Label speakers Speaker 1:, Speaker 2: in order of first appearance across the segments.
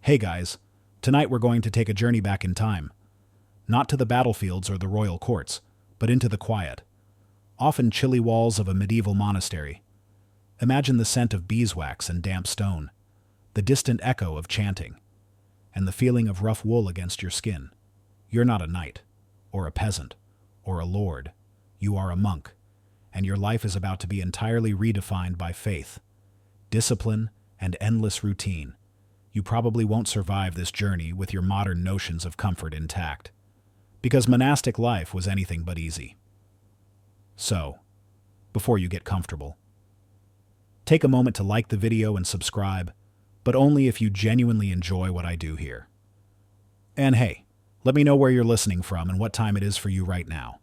Speaker 1: Hey guys, tonight we're going to take a journey back in time. Not to the battlefields or the royal courts, but into the quiet, often chilly walls of a medieval monastery. Imagine the scent of beeswax and damp stone, the distant echo of chanting, and the feeling of rough wool against your skin. You're not a knight, or a peasant, or a lord. You are a monk, and your life is about to be entirely redefined by faith, discipline, and endless routine. You probably won't survive this journey with your modern notions of comfort intact, because monastic life was anything but easy. So, before you get comfortable, take a moment to like the video and subscribe, but only if you genuinely enjoy what I do here. And hey, let me know where you're listening from and what time it is for you right now.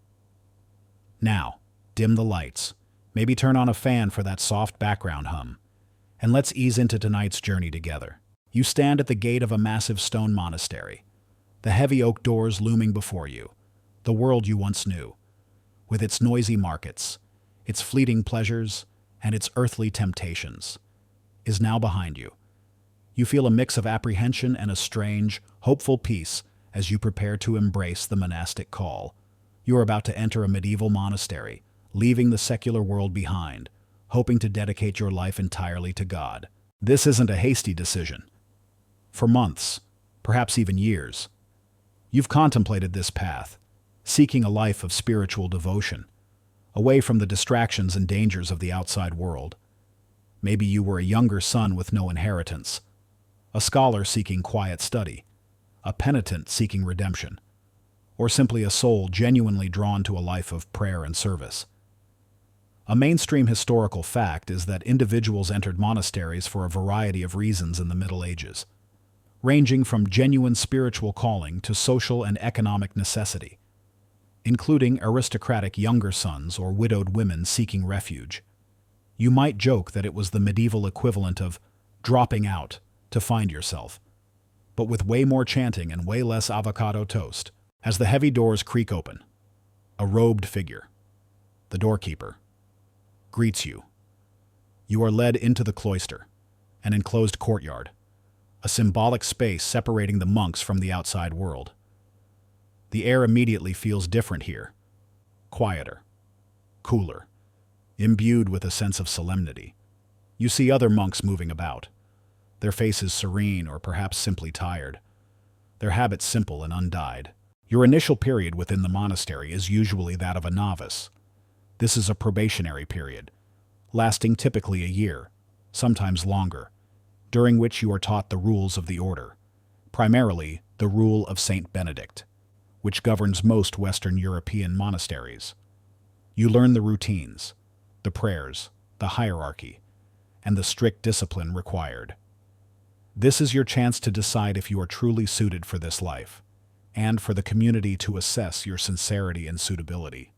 Speaker 1: Now, dim the lights, maybe turn on a fan for that soft background hum, and let's ease into tonight's journey together. You stand at the gate of a massive stone monastery, the heavy oak doors looming before you, the world you once knew, with its noisy markets, its fleeting pleasures, and its earthly temptations, is now behind you. You feel a mix of apprehension and a strange, hopeful peace as you prepare to embrace the monastic call. You are about to enter a medieval monastery, leaving the secular world behind, hoping to dedicate your life entirely to God. This isn't a hasty decision. For months, perhaps even years, you've contemplated this path, seeking a life of spiritual devotion, away from the distractions and dangers of the outside world. Maybe you were a younger son with no inheritance, a scholar seeking quiet study, a penitent seeking redemption, or simply a soul genuinely drawn to a life of prayer and service. A mainstream historical fact is that individuals entered monasteries for a variety of reasons in the Middle Ages, ranging from genuine spiritual calling to social and economic necessity, including aristocratic younger sons or widowed women seeking refuge. You might joke that it was the medieval equivalent of dropping out to find yourself, but with way more chanting and way less avocado toast. As the heavy doors creak open, a robed figure, the doorkeeper, greets you. You are led into the cloister, an enclosed courtyard, a symbolic space separating the monks from the outside world. The air immediately feels different here, quieter, cooler, imbued with a sense of solemnity. You see other monks moving about, their faces serene or perhaps simply tired, their habits simple and undyed. Your initial period within the monastery is usually that of a novice. This is a probationary period, lasting typically a year, sometimes longer, during which you are taught the rules of the order, primarily the rule of Saint Benedict, which governs most Western European monasteries. You learn the routines, the prayers, the hierarchy, and the strict discipline required. This is your chance to decide if you are truly suited for this life, and for the community to assess your sincerity and suitability.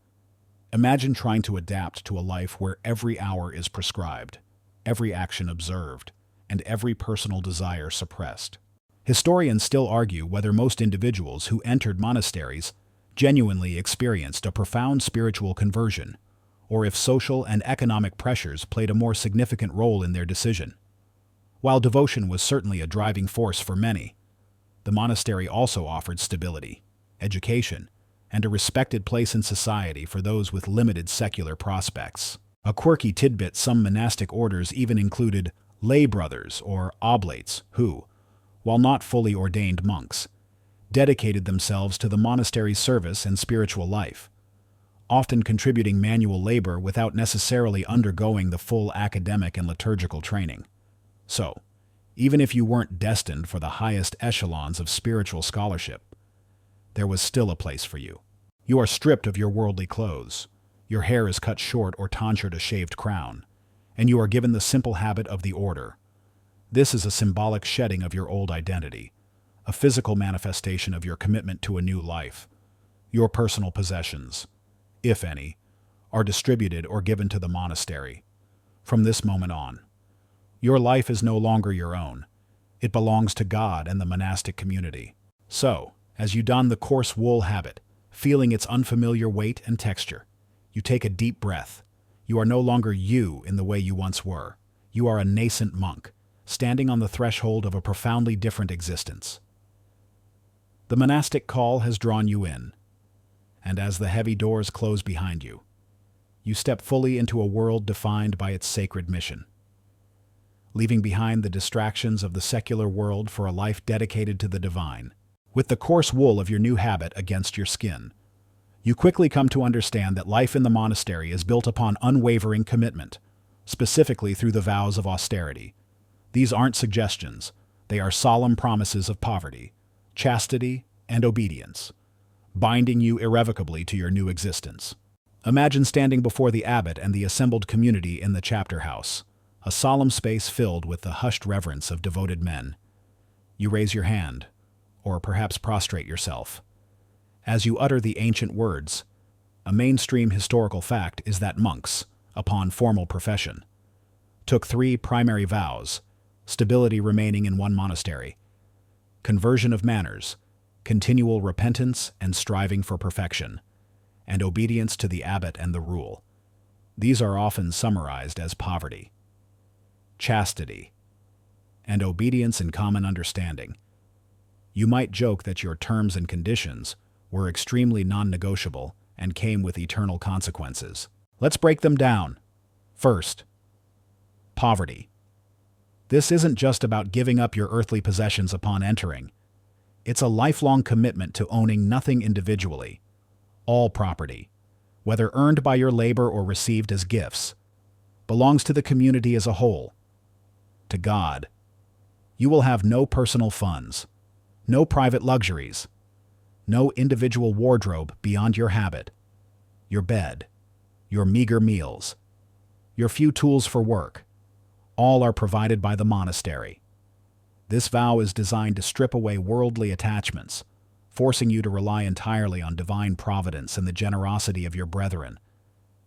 Speaker 1: Imagine trying to adapt to a life where every hour is prescribed, every action observed, and every personal desire suppressed. Historians still argue whether most individuals who entered monasteries genuinely experienced a profound spiritual conversion, or if social and economic pressures played a more significant role in their decision. While devotion was certainly a driving force for many, the monastery also offered stability, education, and a respected place in society for those with limited secular prospects. A quirky tidbit: some monastic orders even included lay brothers or oblates who, while not fully ordained monks, dedicated themselves to the monastery's service and spiritual life, often contributing manual labor without necessarily undergoing the full academic and liturgical training. So, even if you weren't destined for the highest echelons of spiritual scholarship, there was still a place for you. You are stripped of your worldly clothes, your hair is cut short or tonsured a shaved crown, and you are given the simple habit of the order. This is a symbolic shedding of your old identity, a physical manifestation of your commitment to a new life. Your personal possessions, if any, are distributed or given to the monastery. From this moment on, your life is no longer your own. It belongs to God and the monastic community. So, as you don the coarse wool habit, feeling its unfamiliar weight and texture, you take a deep breath. You are no longer you in the way you once were. You are a nascent monk, standing on the threshold of a profoundly different existence. The monastic call has drawn you in, and as the heavy doors close behind you, you step fully into a world defined by its sacred mission. Leaving behind the distractions of the secular world for a life dedicated to the divine, with the coarse wool of your new habit against your skin, you quickly come to understand that life in the monastery is built upon unwavering commitment, specifically through the vows of austerity. These aren't suggestions, they are solemn promises of poverty, chastity, and obedience, binding you irrevocably to your new existence. Imagine standing before the abbot and the assembled community in the chapter house, a solemn space filled with the hushed reverence of devoted men. You raise your hand, or perhaps prostrate yourself. As you utter the ancient words, a mainstream historical fact is that monks, upon formal profession, took 3 primary vows: stability remaining in one monastery, conversion of manners, continual repentance and striving for perfection, and obedience to the abbot and the rule. These are often summarized as poverty, chastity, and obedience in common understanding. You might joke that your terms and conditions were extremely non-negotiable and came with eternal consequences. Let's break them down. First, poverty. This isn't just about giving up your earthly possessions upon entering. It's a lifelong commitment to owning nothing individually. All property, whether earned by your labor or received as gifts, belongs to the community as a whole, to God. You will have no personal funds, no private luxuries, no individual wardrobe beyond your habit, your bed, your meager meals, your few tools for work. All are provided by the monastery. This vow is designed to strip away worldly attachments, forcing you to rely entirely on divine providence and the generosity of your brethren.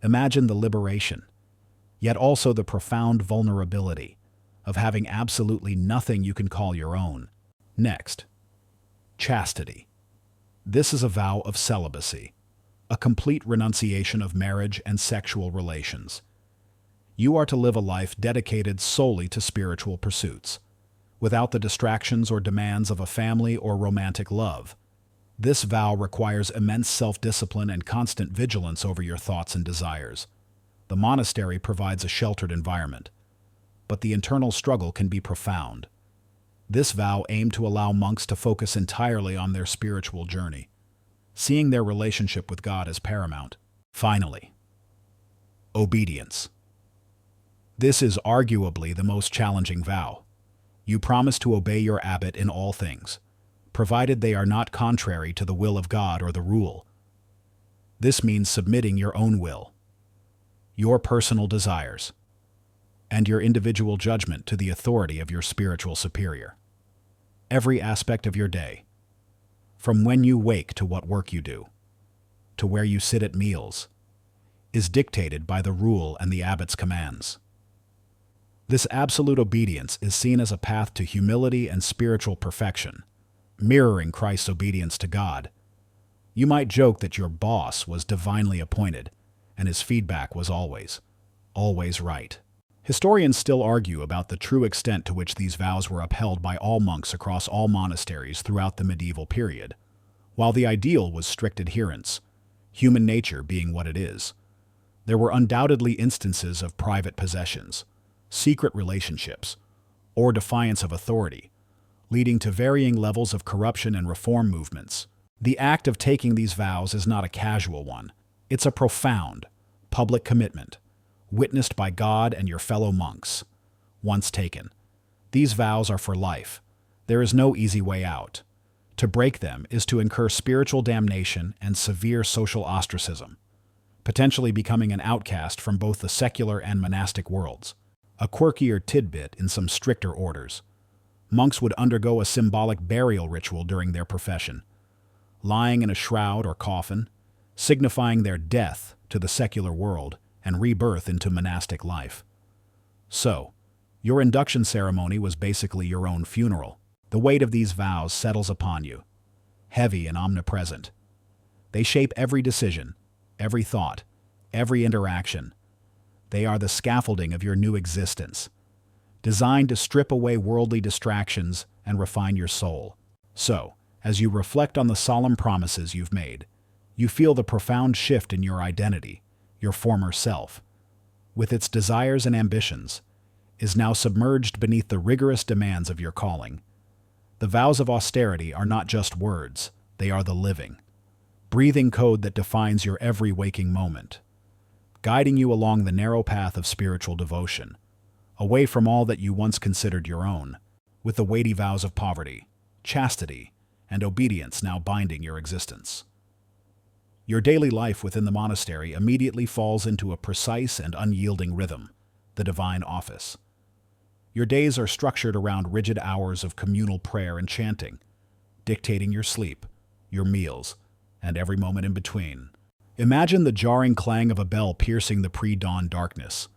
Speaker 1: Imagine the liberation, yet also the profound vulnerability of having absolutely nothing you can call your own. Next, chastity. This is a vow of celibacy, a complete renunciation of marriage and sexual relations. You are to live a life dedicated solely to spiritual pursuits, without the distractions or demands of a family or romantic love. This vow requires immense self-discipline and constant vigilance over your thoughts and desires. The monastery provides a sheltered environment, but the internal struggle can be profound. This vow aimed to allow monks to focus entirely on their spiritual journey, seeing their relationship with God as paramount. Finally, obedience. This is arguably the most challenging vow. You promise to obey your abbot in all things, provided they are not contrary to the will of God or the rule. This means submitting your own will, your personal desires, and your individual judgment to the authority of your spiritual superior. Every aspect of your day, from when you wake to what work you do, to where you sit at meals, is dictated by the rule and the abbot's commands. This absolute obedience is seen as a path to humility and spiritual perfection, mirroring Christ's obedience to God. You might joke that your boss was divinely appointed, and his feedback was always right. Historians still argue about the true extent to which these vows were upheld by all monks across all monasteries throughout the medieval period. While the ideal was strict adherence, human nature being what it is, there were undoubtedly instances of private possessions, secret relationships, or defiance of authority, leading to varying levels of corruption and reform movements. The act of taking these vows is not a casual one. It's a profound, public commitment, witnessed by God and your fellow monks. Once taken, these vows are for life. There is no easy way out. To break them is to incur spiritual damnation and severe social ostracism, potentially becoming an outcast from both the secular and monastic worlds. A quirkier tidbit in some stricter orders: monks would undergo a symbolic burial ritual during their profession, lying in a shroud or coffin, signifying their death to the secular world and rebirth into monastic life. So, your induction ceremony was basically your own funeral. The weight of these vows settles upon you, heavy and omnipresent. They shape every decision, every thought, every interaction. They are the scaffolding of your new existence, designed to strip away worldly distractions and refine your soul. So, as you reflect on the solemn promises you've made, you feel the profound shift in your identity. Your former self, with its desires and ambitions, is now submerged beneath the rigorous demands of your calling. The vows of austerity are not just words, they are the living, breathing code that defines your every waking moment, guiding you along the narrow path of spiritual devotion, away from all that you once considered your own, with the weighty vows of poverty, chastity, and obedience now binding your existence. Your daily life within the monastery immediately falls into a precise and unyielding rhythm, the divine office. Your days are structured around rigid hours of communal prayer and chanting, dictating your sleep, your meals, and every moment in between. Imagine the jarring clang of a bell piercing the pre-dawn darkness.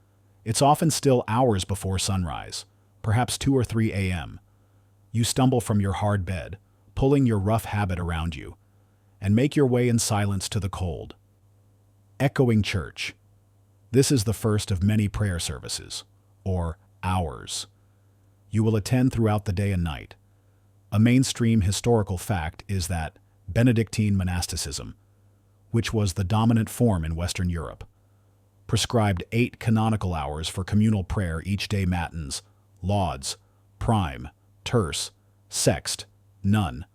Speaker 1: It's often still hours before sunrise, perhaps 2 or 3 a.m. You stumble from your hard bed, pulling your rough habit around you, and make your way in silence to the cold, echoing church. This is the first of many prayer services, or hours, you will attend throughout the day and night. A mainstream historical fact is that Benedictine monasticism, which was the dominant form in Western Europe, prescribed 8 canonical hours for communal prayer each day: matins, lauds, prime, terce, sext, none,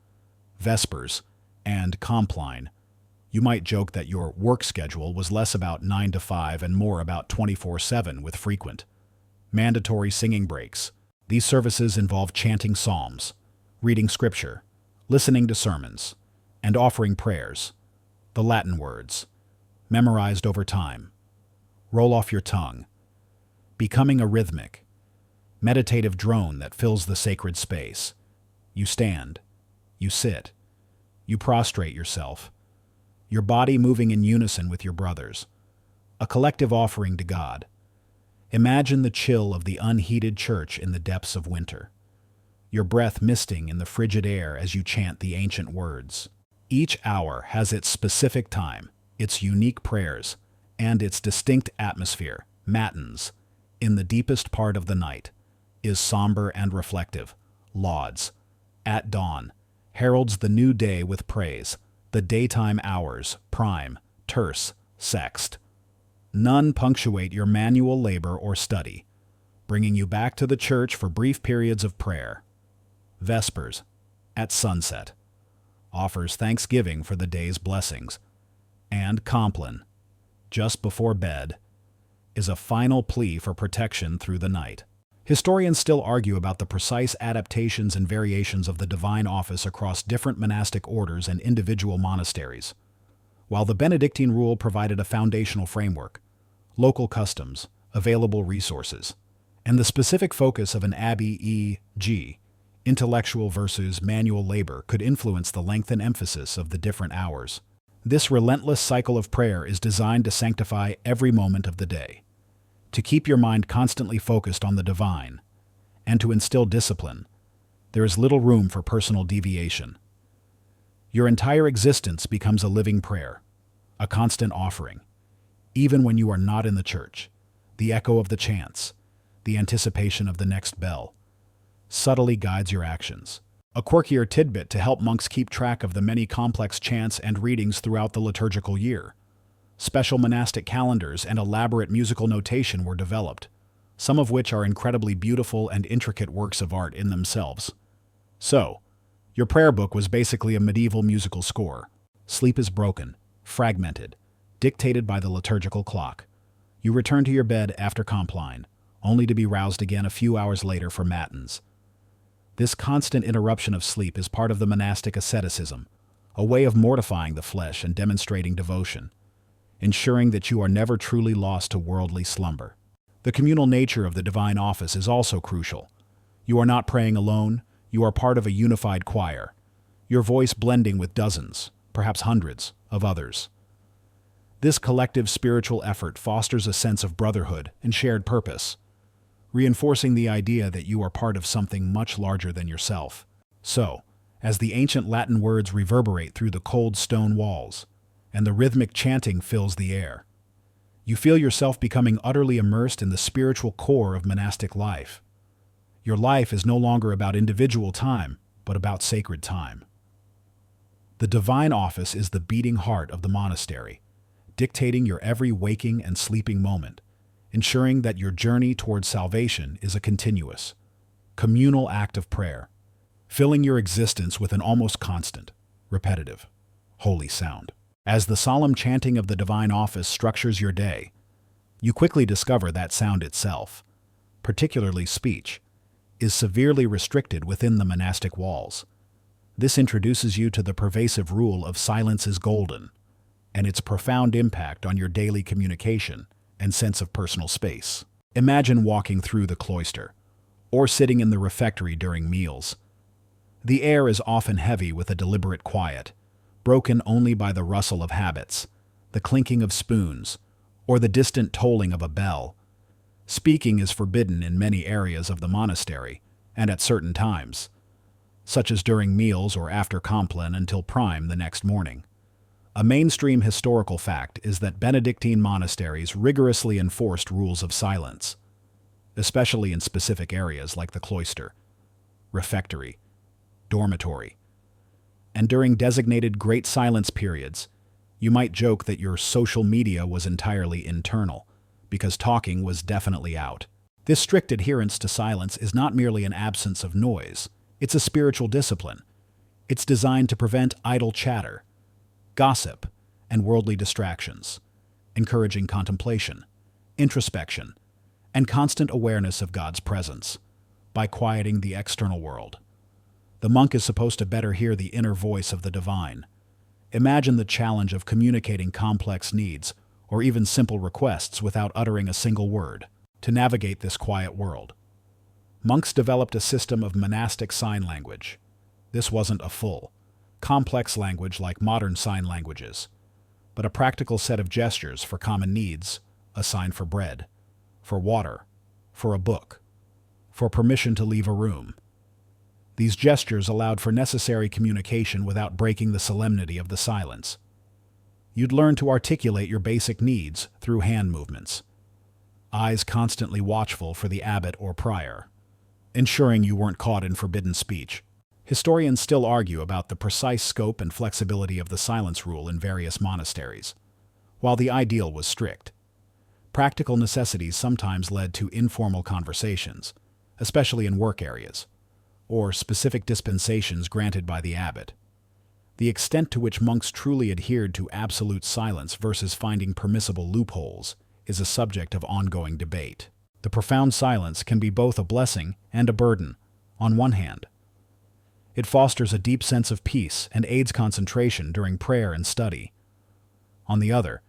Speaker 1: vespers, and compline. You might joke that your work schedule was less about 9 to 5 and more about 24/7 with frequent, mandatory singing breaks. These services involve chanting psalms, reading scripture, listening to sermons, and offering prayers, the Latin words, memorized over time, roll off your tongue, becoming a rhythmic, meditative drone that fills the sacred space. You stand, you sit, you prostrate yourself, your body moving in unison with your brothers, a collective offering to God. Imagine the chill of the unheated church in the depths of winter, your breath misting in the frigid air as you chant the ancient words. Each hour has its specific time, its unique prayers, and its distinct atmosphere. Matins, in the deepest part of the night, is somber and reflective. Lauds, at dawn, heralds the new day with praise. The daytime hours, prime, terce, sext, none, punctuate your manual labor or study, bringing you back to the church for brief periods of prayer. Vespers, at sunset, offers thanksgiving for the day's blessings. And compline, just before bed, is a final plea for protection through the night. Historians still argue about the precise adaptations and variations of the divine office across different monastic orders and individual monasteries. While the Benedictine rule provided a foundational framework, local customs, available resources, and the specific focus of an abbey, e.g., intellectual versus manual labor, could influence the length and emphasis of the different hours. This relentless cycle of prayer is designed to sanctify every moment of the day, to keep your mind constantly focused on the divine, and to instill discipline. There is little room for personal deviation. Your entire existence becomes a living prayer, a constant offering. Even when you are not in the church, the echo of the chants, the anticipation of the next bell, subtly guides your actions. A quirkier tidbit to help monks keep track of the many complex chants and readings throughout the liturgical year. Special monastic calendars and elaborate musical notation were developed, some of which are incredibly beautiful and intricate works of art in themselves. So, your prayer book was basically a medieval musical score. Sleep is broken, fragmented, dictated by the liturgical clock. You return to your bed after compline, only to be roused again a few hours later for matins. This constant interruption of sleep is part of the monastic asceticism, a way of mortifying the flesh and demonstrating devotion, ensuring that you are never truly lost to worldly slumber. The communal nature of the divine office is also crucial. You are not praying alone, you are part of a unified choir, your voice blending with dozens, perhaps hundreds, of others. This collective spiritual effort fosters a sense of brotherhood and shared purpose, reinforcing the idea that you are part of something much larger than yourself. So, as the ancient Latin words reverberate through the cold stone walls, and the rhythmic chanting fills the air, you feel yourself becoming utterly immersed in the spiritual core of monastic life. Your life is no longer about individual time, but about sacred time. The divine office is the beating heart of the monastery, dictating your every waking and sleeping moment, ensuring that your journey towards salvation is a continuous, communal act of prayer, filling your existence with an almost constant, repetitive, holy sound. As the solemn chanting of the divine office structures your day, you quickly discover that sound itself, particularly speech, is severely restricted within the monastic walls. This introduces you to the pervasive rule of silence is golden, and its profound impact on your daily communication and sense of personal space. Imagine walking through the cloister, or sitting in the refectory during meals. The air is often heavy with a deliberate quiet, broken only by the rustle of habits, the clinking of spoons, or the distant tolling of a bell. Speaking is forbidden in many areas of the monastery, and at certain times, such as during meals or after compline until prime the next morning. A mainstream historical fact is that Benedictine monasteries rigorously enforced rules of silence, especially in specific areas like the cloister, refectory, dormitory. And during designated great silence periods, you might joke that your social media was entirely internal, because talking was definitely out. This strict adherence to silence is not merely an absence of noise, it's a spiritual discipline. It's designed to prevent idle chatter, gossip, and worldly distractions, encouraging contemplation, introspection, and constant awareness of God's presence by quieting the external world. The monk is supposed to better hear the inner voice of the divine. Imagine the challenge of communicating complex needs or even simple requests without uttering a single word. To navigate this quiet world, monks developed a system of monastic sign language. This wasn't a full, complex language like modern sign languages, but a practical set of gestures for common needs, a sign for bread, for water, for a book, for permission to leave a room. These gestures allowed for necessary communication without breaking the solemnity of the silence. You'd learn to articulate your basic needs through hand movements, eyes constantly watchful for the abbot or prior, ensuring you weren't caught in forbidden speech. Historians still argue about the precise scope and flexibility of the silence rule in various monasteries. While the ideal was strict, practical necessities sometimes led to informal conversations, especially in work areas, or specific dispensations granted by the abbot. The extent to which monks truly adhered to absolute silence versus finding permissible loopholes is a subject of ongoing debate. The profound silence can be both a blessing and a burden. On one hand, it fosters a deep sense of peace and aids concentration during prayer and study. On the other,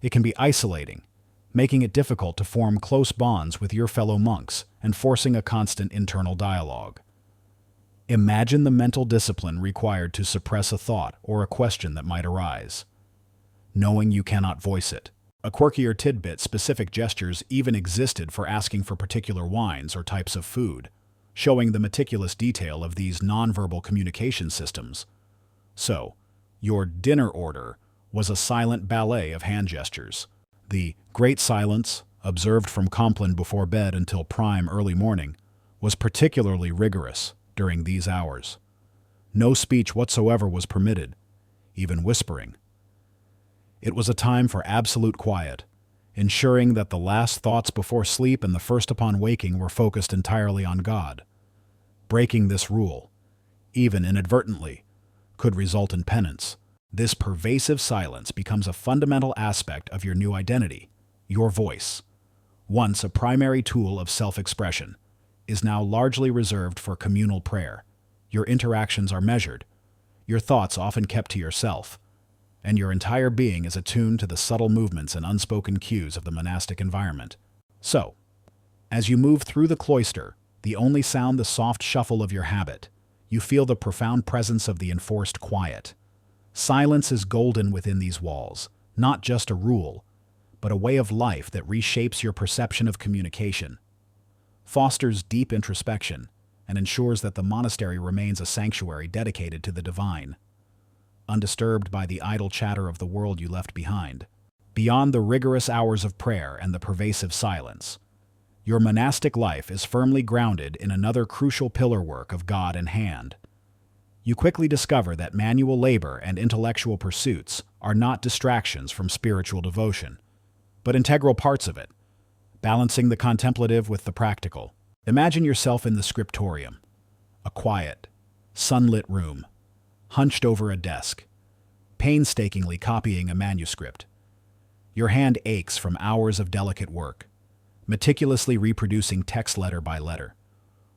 Speaker 1: it can be isolating, making it difficult to form close bonds with your fellow monks and forcing a constant internal dialogue. Imagine the mental discipline required to suppress a thought or a question that might arise, knowing you cannot voice it. A quirkier tidbit, specific gestures even existed for asking for particular wines or types of food, showing the meticulous detail of these nonverbal communication systems. So, your dinner order was a silent ballet of hand gestures. The great silence, observed from compline before bed until prime early morning, was particularly rigorous during these hours. No speech whatsoever was permitted, even whispering. It was a time for absolute quiet, ensuring that the last thoughts before sleep and the first upon waking were focused entirely on God. Breaking this rule, even inadvertently, could result in penance. This pervasive silence becomes a fundamental aspect of your new identity. Your voice, once a primary tool of self-expression, is now largely reserved for communal prayer. Your interactions are measured, your thoughts often kept to yourself, and your entire being is attuned to the subtle movements and unspoken cues of the monastic environment. So, as you move through the cloister, the only sound the soft shuffle of your habit, you feel the profound presence of the enforced quiet. Silence is golden within these walls, not just a rule, but a way of life that reshapes your perception of communication, fosters deep introspection, and ensures that the monastery remains a sanctuary dedicated to the divine, undisturbed by the idle chatter of the world you left behind. Beyond the rigorous hours of prayer and the pervasive silence, Your monastic life is firmly grounded in another crucial pillar work of God and hand. You quickly discover that manual labor and intellectual pursuits are not distractions from spiritual devotion, but integral parts of it, balancing the contemplative with the practical. Imagine yourself in the scriptorium, a quiet, sunlit room, hunched over a desk, painstakingly copying a manuscript. Your hand aches from hours of delicate work, meticulously reproducing text letter by letter,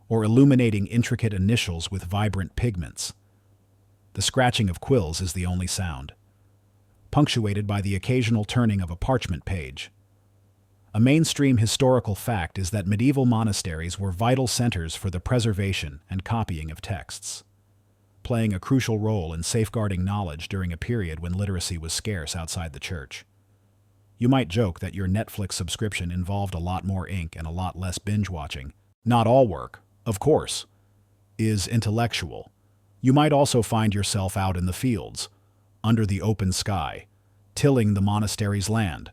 Speaker 1: or illuminating intricate initials with vibrant pigments. The scratching of quills is the only sound, punctuated by the occasional turning of a parchment page. A mainstream historical fact is that medieval monasteries were vital centers for the preservation and copying of texts, playing a crucial role in safeguarding knowledge during a period when literacy was scarce outside the church. You might joke that your Netflix subscription involved a lot more ink and a lot less binge-watching. Not all work, of course, is intellectual. You might also find yourself out in the fields, under the open sky, tilling the monastery's land.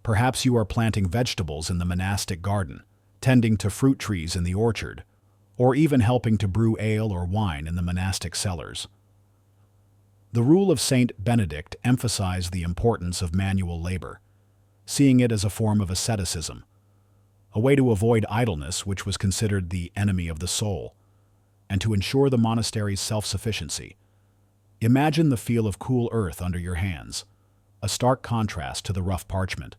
Speaker 1: Perhaps you are planting vegetables in the monastic garden, tending to fruit trees in the orchard, or even helping to brew ale or wine in the monastic cellars. The rule of Saint Benedict emphasized the importance of manual labor, seeing it as a form of asceticism, a way to avoid idleness, which was considered the enemy of the soul, and to ensure the monastery's self-sufficiency. Imagine the feel of cool earth under your hands, a stark contrast to the rough parchment.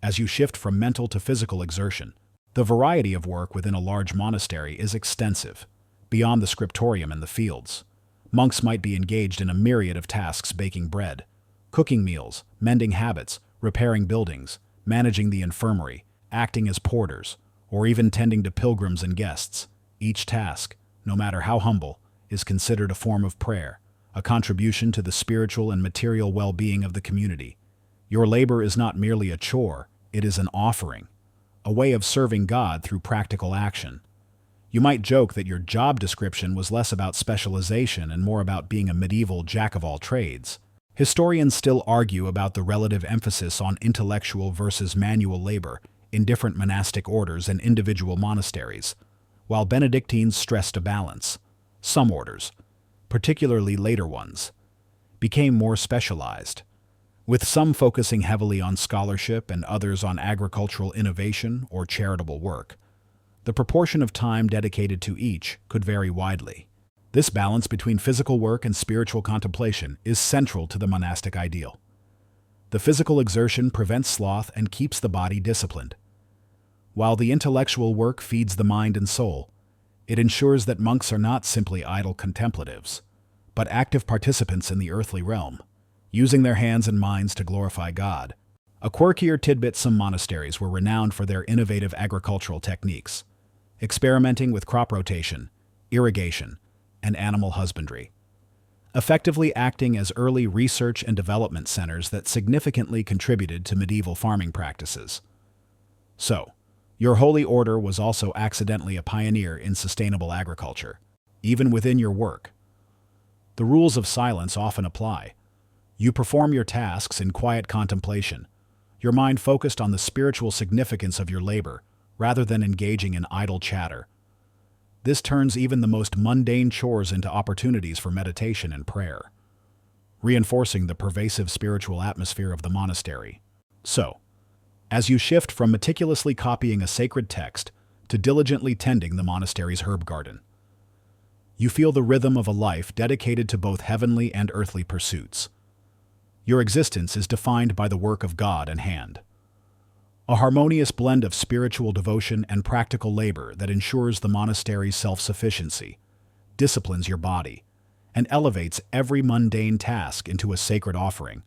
Speaker 1: As you shift from mental to physical exertion, the variety of work within a large monastery is extensive, beyond the scriptorium and the fields. Monks might be engaged in a myriad of tasks: baking bread, cooking meals, mending habits, repairing buildings, managing the infirmary, acting as porters, or even tending to pilgrims and guests. Each task, no matter how humble, is considered a form of prayer, a contribution to the spiritual and material well-being of the community. Your labor is not merely a chore, it is an offering, a way of serving God through practical action. You might joke that your job description was less about specialization and more about being a medieval jack-of-all-trades. Historians still argue about the relative emphasis on intellectual versus manual labor in different monastic orders and individual monasteries. While Benedictines stressed a balance, some orders, particularly later ones, became more specialized, with some focusing heavily on scholarship and others on agricultural innovation or charitable work. The proportion of time dedicated to each could vary widely. This balance between physical work and spiritual contemplation is central to the monastic ideal. The physical exertion prevents sloth and keeps the body disciplined, while the intellectual work feeds the mind and soul. It ensures that monks are not simply idle contemplatives, but active participants in the earthly realm, using their hands and minds to glorify God. A quirkier tidbit: some monasteries were renowned for their innovative agricultural techniques, experimenting with crop rotation, irrigation, and animal husbandry, effectively acting as early research and development centers that significantly contributed to medieval farming practices. So, your holy order was also accidentally a pioneer in sustainable agriculture, even within your work. The rules of silence often apply. You perform your tasks in quiet contemplation, your mind focused on the spiritual significance of your labor, rather than engaging in idle chatter. This turns even the most mundane chores into opportunities for meditation and prayer, reinforcing the pervasive spiritual atmosphere of the monastery. So, as you shift from meticulously copying a sacred text to diligently tending the monastery's herb garden, you feel the rhythm of a life dedicated to both heavenly and earthly pursuits. Your existence is defined by the work of God and hand, a harmonious blend of spiritual devotion and practical labor that ensures the monastery's self-sufficiency, disciplines your body, and elevates every mundane task into a sacred offering,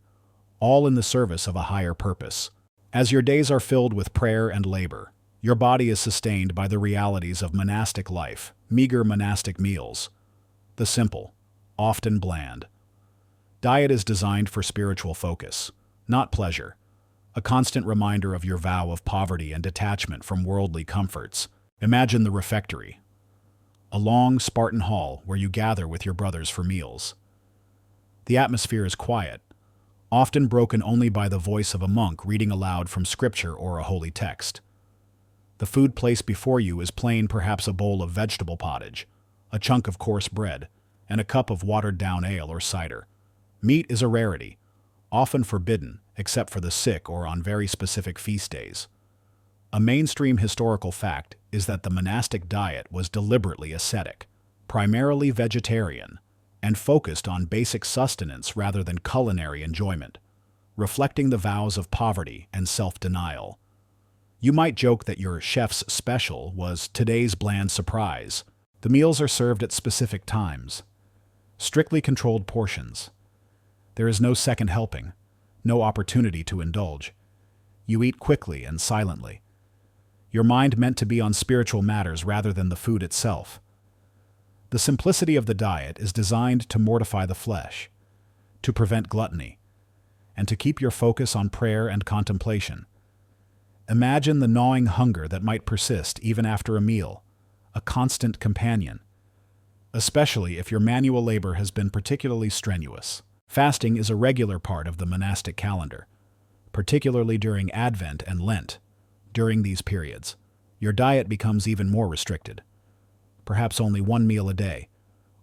Speaker 1: all in the service of a higher purpose. As your days are filled with prayer and labor, your body is sustained by the realities of monastic life, meager monastic meals, the simple, often bland. Diet is designed for spiritual focus, not pleasure, a constant reminder of your vow of poverty and detachment from worldly comforts. Imagine the refectory, a long, Spartan hall where you gather with your brothers for meals. The atmosphere is quiet, often broken only by the voice of a monk reading aloud from scripture or a holy text. The food placed before you is plain, perhaps a bowl of vegetable pottage, a chunk of coarse bread, and a cup of watered-down ale or cider. Meat is a rarity, often forbidden except for the sick or on very specific feast days. A mainstream historical fact is that the monastic diet was deliberately ascetic, primarily vegetarian, and focused on basic sustenance rather than culinary enjoyment, reflecting the vows of poverty and self-denial. You might joke that your chef's special was today's bland surprise. The meals are served at specific times, strictly controlled portions. There is no second helping, no opportunity to indulge. You eat quickly and silently. Your mind meant to be on spiritual matters rather than the food itself. The simplicity of the diet is designed to mortify the flesh, to prevent gluttony, and to keep your focus on prayer and contemplation. Imagine the gnawing hunger that might persist even after a meal, a constant companion, especially if your manual labor has been particularly strenuous. Fasting is a regular part of the monastic calendar, particularly during Advent and Lent. During these periods, your diet becomes even more restricted. Perhaps only one meal a day,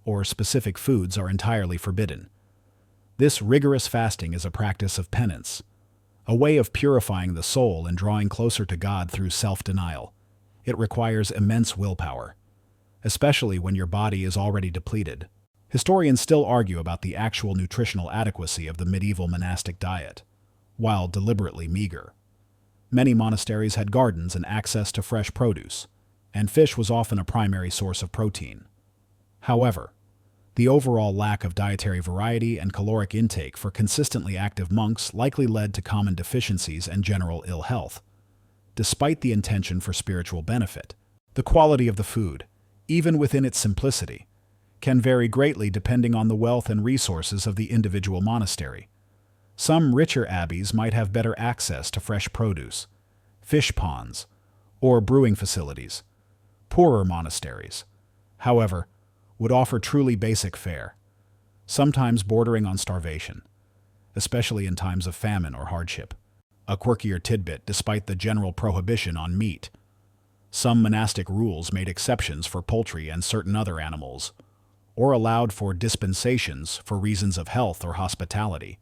Speaker 1: or specific foods are entirely forbidden. This rigorous fasting is a practice of penance, a way of purifying the soul and drawing closer to God through self-denial. It requires immense willpower, especially when your body is already depleted. Historians still argue about the actual nutritional adequacy of the medieval monastic diet, while deliberately meager. Many monasteries had gardens and access to fresh produce, and fish was often a primary source of protein. However, the overall lack of dietary variety and caloric intake for consistently active monks likely led to common deficiencies and general ill health. Despite the intention for spiritual benefit, the quality of the food, even within its simplicity, can vary greatly depending on the wealth and resources of the individual monastery. Some richer abbeys might have better access to fresh produce, fish ponds, or brewing facilities. Poorer monasteries, however, would offer truly basic fare, sometimes bordering on starvation, especially in times of famine or hardship. A quirkier tidbit: despite the general prohibition on meat, some monastic rules made exceptions for poultry and certain other animals, or allowed for dispensations for reasons of health or hospitality,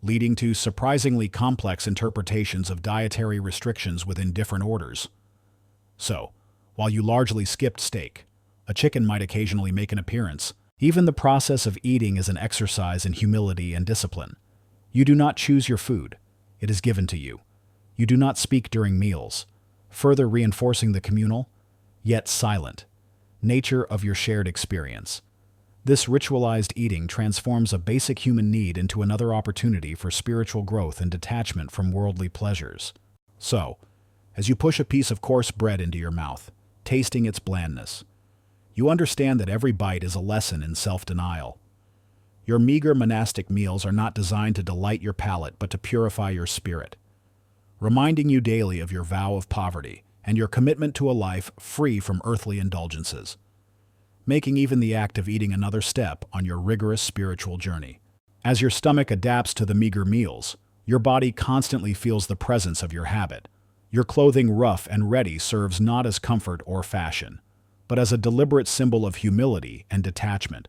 Speaker 1: leading to surprisingly complex interpretations of dietary restrictions within different orders. So, while you largely skipped steak, a chicken might occasionally make an appearance. Even the process of eating is an exercise in humility and discipline. You do not choose your food. It is given to you. You do not speak during meals, further reinforcing the communal, yet silent, nature of your shared experience. This ritualized eating transforms a basic human need into another opportunity for spiritual growth and detachment from worldly pleasures. So, as you push a piece of coarse bread into your mouth, tasting its blandness, you understand that every bite is a lesson in self-denial. Your meager monastic meals are not designed to delight your palate but to purify your spirit, reminding you daily of your vow of poverty and your commitment to a life free from earthly indulgences, making even the act of eating another step on your rigorous spiritual journey. As your stomach adapts to the meager meals, your body constantly feels the presence of your habit. Your clothing, rough and ready, serves not as comfort or fashion, but as a deliberate symbol of humility and detachment,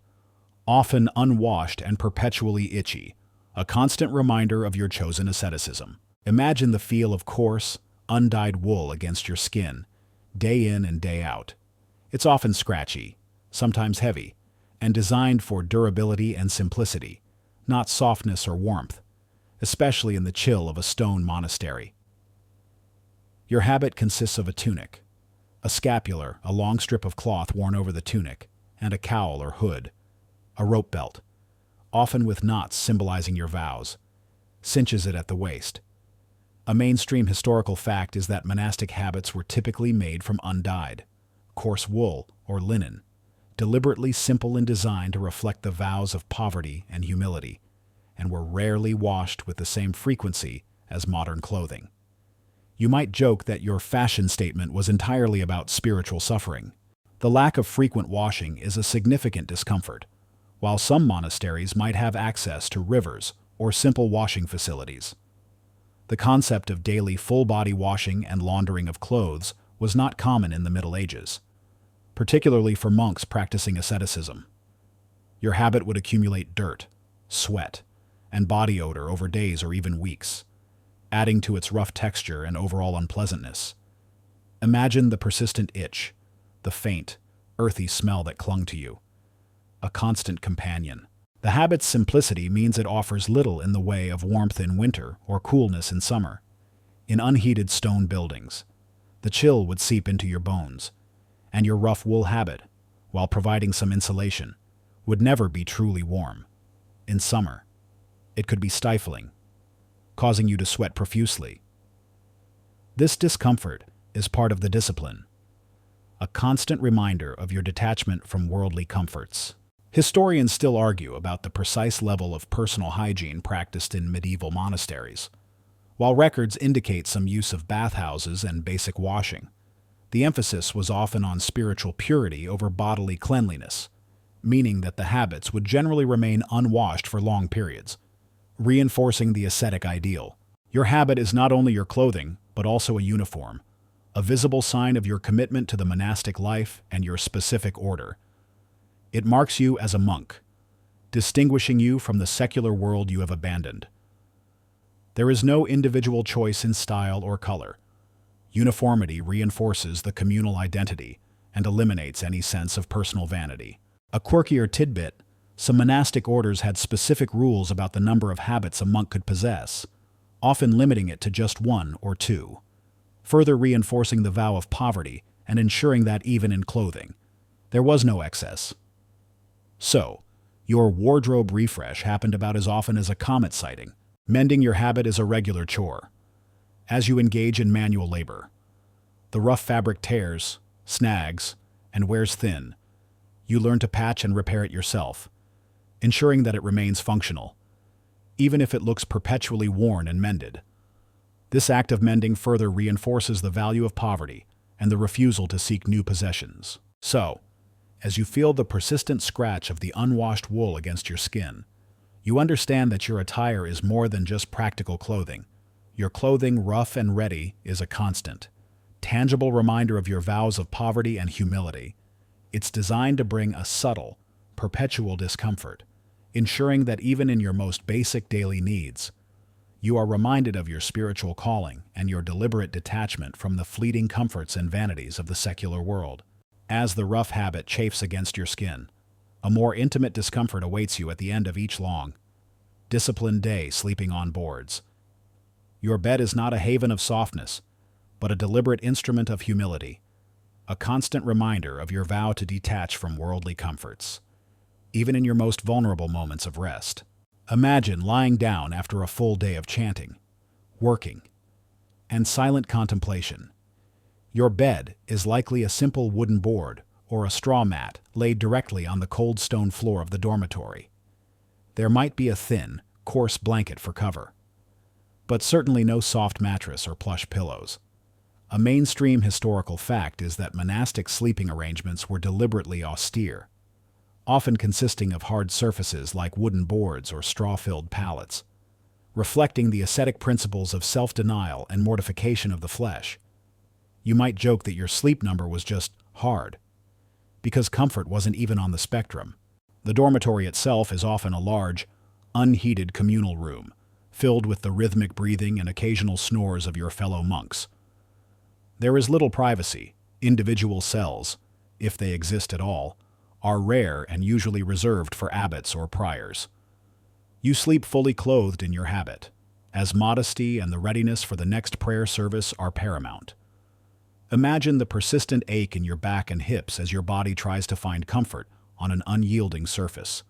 Speaker 1: often unwashed and perpetually itchy, a constant reminder of your chosen asceticism. Imagine the feel of coarse, undyed wool against your skin, day in and day out. It's often scratchy, sometimes heavy, and designed for durability and simplicity, not softness or warmth, especially in the chill of a stone monastery. Your habit consists of a tunic, a scapular, a long strip of cloth worn over the tunic, and a cowl or hood, a rope belt, often with knots symbolizing your vows, cinches it at the waist. A mainstream historical fact is that monastic habits were typically made from undyed, coarse wool or linen, deliberately simple in design to reflect the vows of poverty and humility, and were rarely washed with the same frequency as modern clothing. You might joke that your fashion statement was entirely about spiritual suffering. The lack of frequent washing is a significant discomfort, while some monasteries might have access to rivers or simple washing facilities. The concept of daily full-body washing and laundering of clothes was not common in the Middle Ages, particularly for monks practicing asceticism. Your habit would accumulate dirt, sweat, and body odor over days or even weeks, adding to its rough texture and overall unpleasantness. Imagine the persistent itch, the faint, earthy smell that clung to you, a constant companion. The habit's simplicity means it offers little in the way of warmth in winter or coolness in summer. In unheated stone buildings, the chill would seep into your bones, and your rough wool habit, while providing some insulation, would never be truly warm. In summer, it could be stifling, causing you to sweat profusely. This discomfort is part of the discipline, a constant reminder of your detachment from worldly comforts. Historians still argue about the precise level of personal hygiene practiced in medieval monasteries. While records indicate some use of bathhouses and basic washing, the emphasis was often on spiritual purity over bodily cleanliness, meaning that the habits would generally remain unwashed for long periods, reinforcing the ascetic ideal. Your habit is not only your clothing, but also a uniform, a visible sign of your commitment to the monastic life and your specific order. It marks you as a monk, distinguishing you from the secular world you have abandoned. There is no individual choice in style or color. Uniformity reinforces the communal identity and eliminates any sense of personal vanity. A quirkier tidbit, some monastic orders had specific rules about the number of habits a monk could possess, often limiting it to just one or two, further reinforcing the vow of poverty and ensuring that even in clothing, there was no excess. So, your wardrobe refresh happened about as often as a comet sighting. Mending your habit is a regular chore. As you engage in manual labor, the rough fabric tears, snags, and wears thin. You learn to patch and repair it yourself, ensuring that it remains functional, even if it looks perpetually worn and mended. This act of mending further reinforces the value of poverty and the refusal to seek new possessions. So, as you feel the persistent scratch of the unwashed wool against your skin, you understand that your attire is more than just practical clothing. Your clothing, rough and ready, is a constant, tangible reminder of your vows of poverty and humility. It's designed to bring a subtle, perpetual discomfort, ensuring that even in your most basic daily needs, you are reminded of your spiritual calling and your deliberate detachment from the fleeting comforts and vanities of the secular world. As the rough habit chafes against your skin, a more intimate discomfort awaits you at the end of each long, disciplined day sleeping on boards. Your bed is not a haven of softness, but a deliberate instrument of humility, a constant reminder of your vow to detach from worldly comforts, even in your most vulnerable moments of rest. Imagine lying down after a full day of chanting, working, and silent contemplation. Your bed is likely a simple wooden board or a straw mat laid directly on the cold stone floor of the dormitory. There might be a thin, coarse blanket for cover, but certainly no soft mattress or plush pillows. A mainstream historical fact is that monastic sleeping arrangements were deliberately austere, often consisting of hard surfaces like wooden boards or straw-filled pallets, reflecting the ascetic principles of self-denial and mortification of the flesh. You might joke that your sleep number was just hard, because comfort wasn't even on the spectrum. The dormitory itself is often a large, unheated communal room, filled with the rhythmic breathing and occasional snores of your fellow monks. There is little privacy. Individual cells, if they exist at all, are rare and usually reserved for abbots or priors. You sleep fully clothed in your habit, as modesty and the readiness for the next prayer service are paramount. Imagine the persistent ache in your back and hips as your body tries to find comfort on an unyielding surface.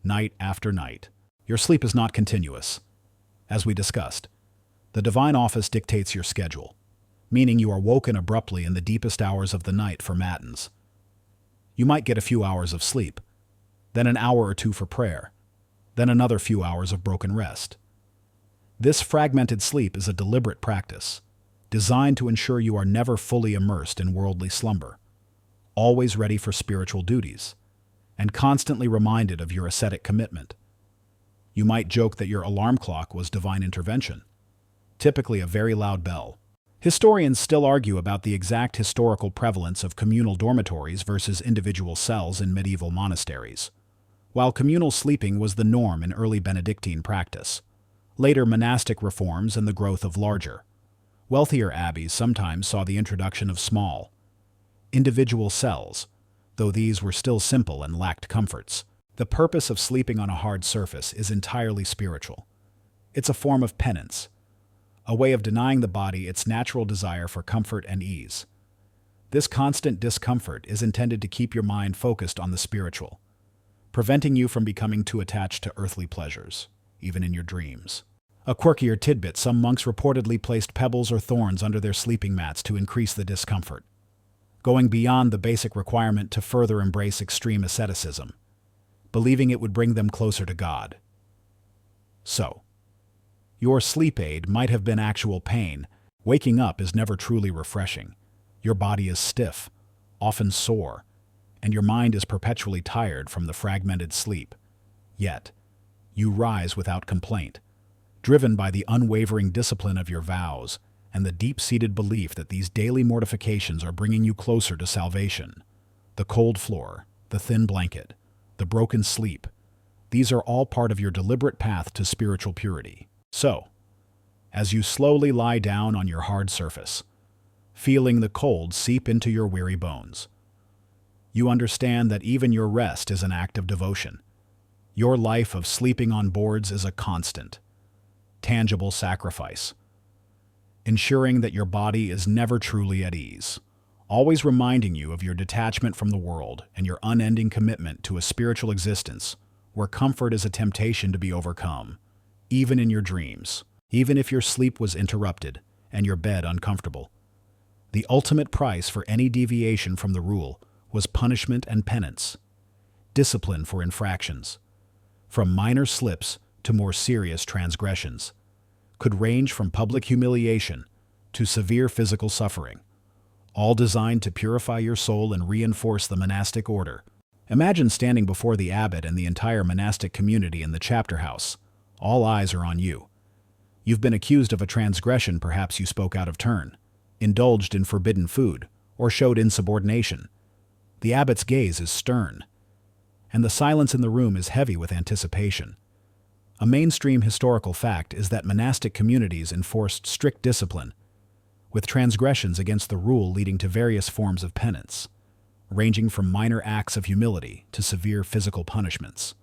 Speaker 1: Night after night, your sleep is not continuous. As we discussed, the divine office dictates your schedule, meaning you are woken abruptly in the deepest hours of the night for matins. You might get a few hours of sleep, then an hour or two for prayer, then another few hours of broken rest. This fragmented sleep is a deliberate practice, designed to ensure you are never fully immersed in worldly slumber, always ready for spiritual duties, and constantly reminded of your ascetic commitment. You might joke that your alarm clock was divine intervention, typically a very loud bell. Historians still argue about the exact historical prevalence of communal dormitories versus individual cells in medieval monasteries. While communal sleeping was the norm in early Benedictine practice, later monastic reforms and the growth of larger, wealthier abbeys sometimes saw the introduction of small, individual cells, though these were still simple and lacked comforts. The purpose of sleeping on a hard surface is entirely spiritual. It's a form of penance, a way of denying the body its natural desire for comfort and ease. This constant discomfort is intended to keep your mind focused on the spiritual, preventing you from becoming too attached to earthly pleasures, even in your dreams. A quirkier tidbit: some monks reportedly placed pebbles or thorns under their sleeping mats to increase the discomfort, going beyond the basic requirement to further embrace extreme asceticism, believing it would bring them closer to God. So, your sleep aid might have been actual pain. Waking up is never truly refreshing. Your body is stiff, often sore, and your mind is perpetually tired from the fragmented sleep. Yet, you rise without complaint, driven by the unwavering discipline of your vows and the deep-seated belief that these daily mortifications are bringing you closer to salvation. The cold floor, the thin blanket, the broken sleep, these are all part of your deliberate path to spiritual purity. So, as you slowly lie down on your hard surface, feeling the cold seep into your weary bones, you understand that even your rest is an act of devotion. Your life of sleeping on boards is a constant, tangible sacrifice, ensuring that your body is never truly at ease, always reminding you of your detachment from the world and your unending commitment to a spiritual existence where comfort is a temptation to be overcome, even in your dreams, even if your sleep was interrupted and your bed uncomfortable. The ultimate price for any deviation from the rule was punishment and penance, discipline for infractions, from minor slips to more serious transgressions, could range from public humiliation to severe physical suffering, all designed to purify your soul and reinforce the monastic order. Imagine standing before the abbot and the entire monastic community in the chapter house. All eyes are on you. You've been accused of a transgression. Perhaps you spoke out of turn, indulged in forbidden food, or showed insubordination. The abbot's gaze is stern, and the silence in the room is heavy with anticipation. A mainstream historical fact is that monastic communities enforced strict discipline, with transgressions against the rule leading to various forms of penance, ranging from minor acts of humility to severe physical punishments.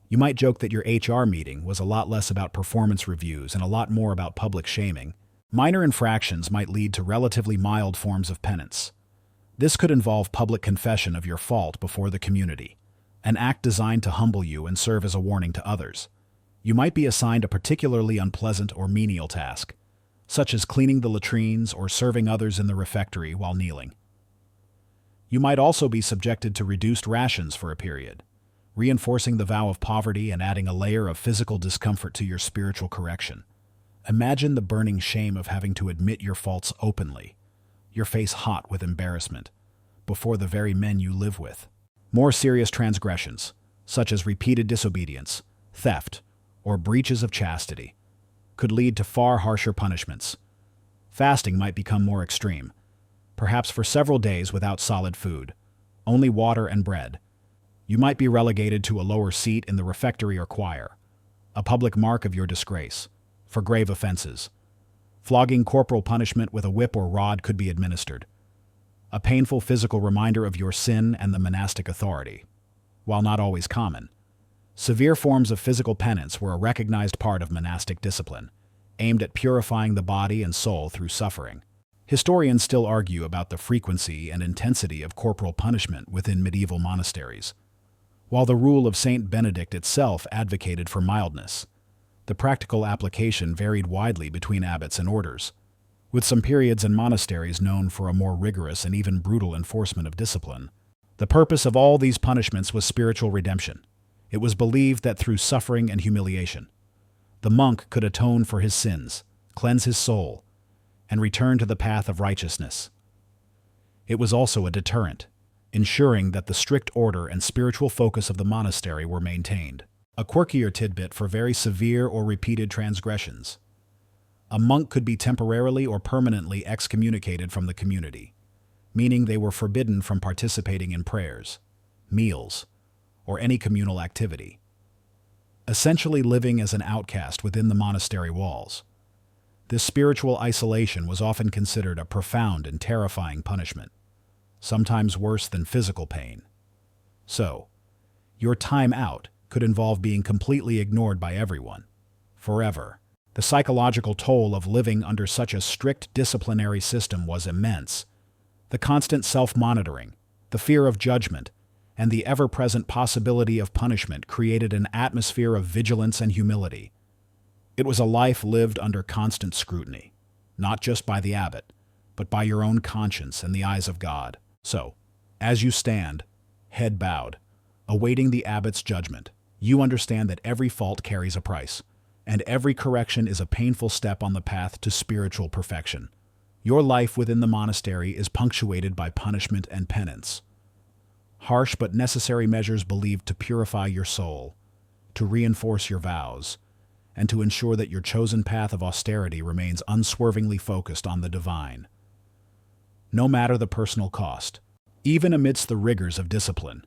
Speaker 1: You might joke that your HR meeting was a lot less about performance reviews and a lot more about public shaming. Minor infractions might lead to relatively mild forms of penance. This could involve public confession of your fault before the community, an act designed to humble you and serve as a warning to others. You might be assigned a particularly unpleasant or menial task, such as cleaning the latrines or serving others in the refectory while kneeling. You might also be subjected to reduced rations for a period, reinforcing the vow of poverty and adding a layer of physical discomfort to your spiritual correction. Imagine the burning shame of having to admit your faults openly, your face hot with embarrassment, before the very men you live with. More serious transgressions, such as repeated disobedience, theft, or breaches of chastity, could lead to far harsher punishments. Fasting might become more extreme, perhaps for several days without solid food, only water and bread. You might be relegated to a lower seat in the refectory or choir, a public mark of your disgrace. For grave offenses, flogging, corporal punishment with a whip or rod could be administered, a painful physical reminder of your sin and the monastic authority. While not always common, severe forms of physical penance were a recognized part of monastic discipline, aimed at purifying the body and soul through suffering. Historians still argue about the frequency and intensity of corporal punishment within medieval monasteries. While the rule of Saint Benedict itself advocated for mildness, the practical application varied widely between abbots and orders, with some periods in monasteries known for a more rigorous and even brutal enforcement of discipline. The purpose of all these punishments was spiritual redemption. It was believed that through suffering and humiliation, the monk could atone for his sins, cleanse his soul, and return to the path of righteousness. It was also a deterrent, ensuring that the strict order and spiritual focus of the monastery were maintained. A quirkier tidbit for very severe or repeated transgressions. A monk could be temporarily or permanently excommunicated from the community, meaning they were forbidden from participating in prayers, meals, or any communal activity, essentially living as an outcast within the monastery walls. This spiritual isolation was often considered a profound and terrifying punishment, sometimes worse than physical pain. So, your time out could involve being completely ignored by everyone, forever. The psychological toll of living under such a strict disciplinary system was immense. The constant self-monitoring, the fear of judgment, and the ever-present possibility of punishment created an atmosphere of vigilance and humility. It was a life lived under constant scrutiny, not just by the abbot, but by your own conscience and the eyes of God. So, as you stand, head bowed, awaiting the abbot's judgment, you understand that every fault carries a price, and every correction is a painful step on the path to spiritual perfection. Your life within the monastery is punctuated by punishment and penance. Harsh but necessary measures believed to purify your soul, to reinforce your vows, and to ensure that your chosen path of austerity remains unswervingly focused on the divine. No matter the personal cost, even amidst the rigors of discipline,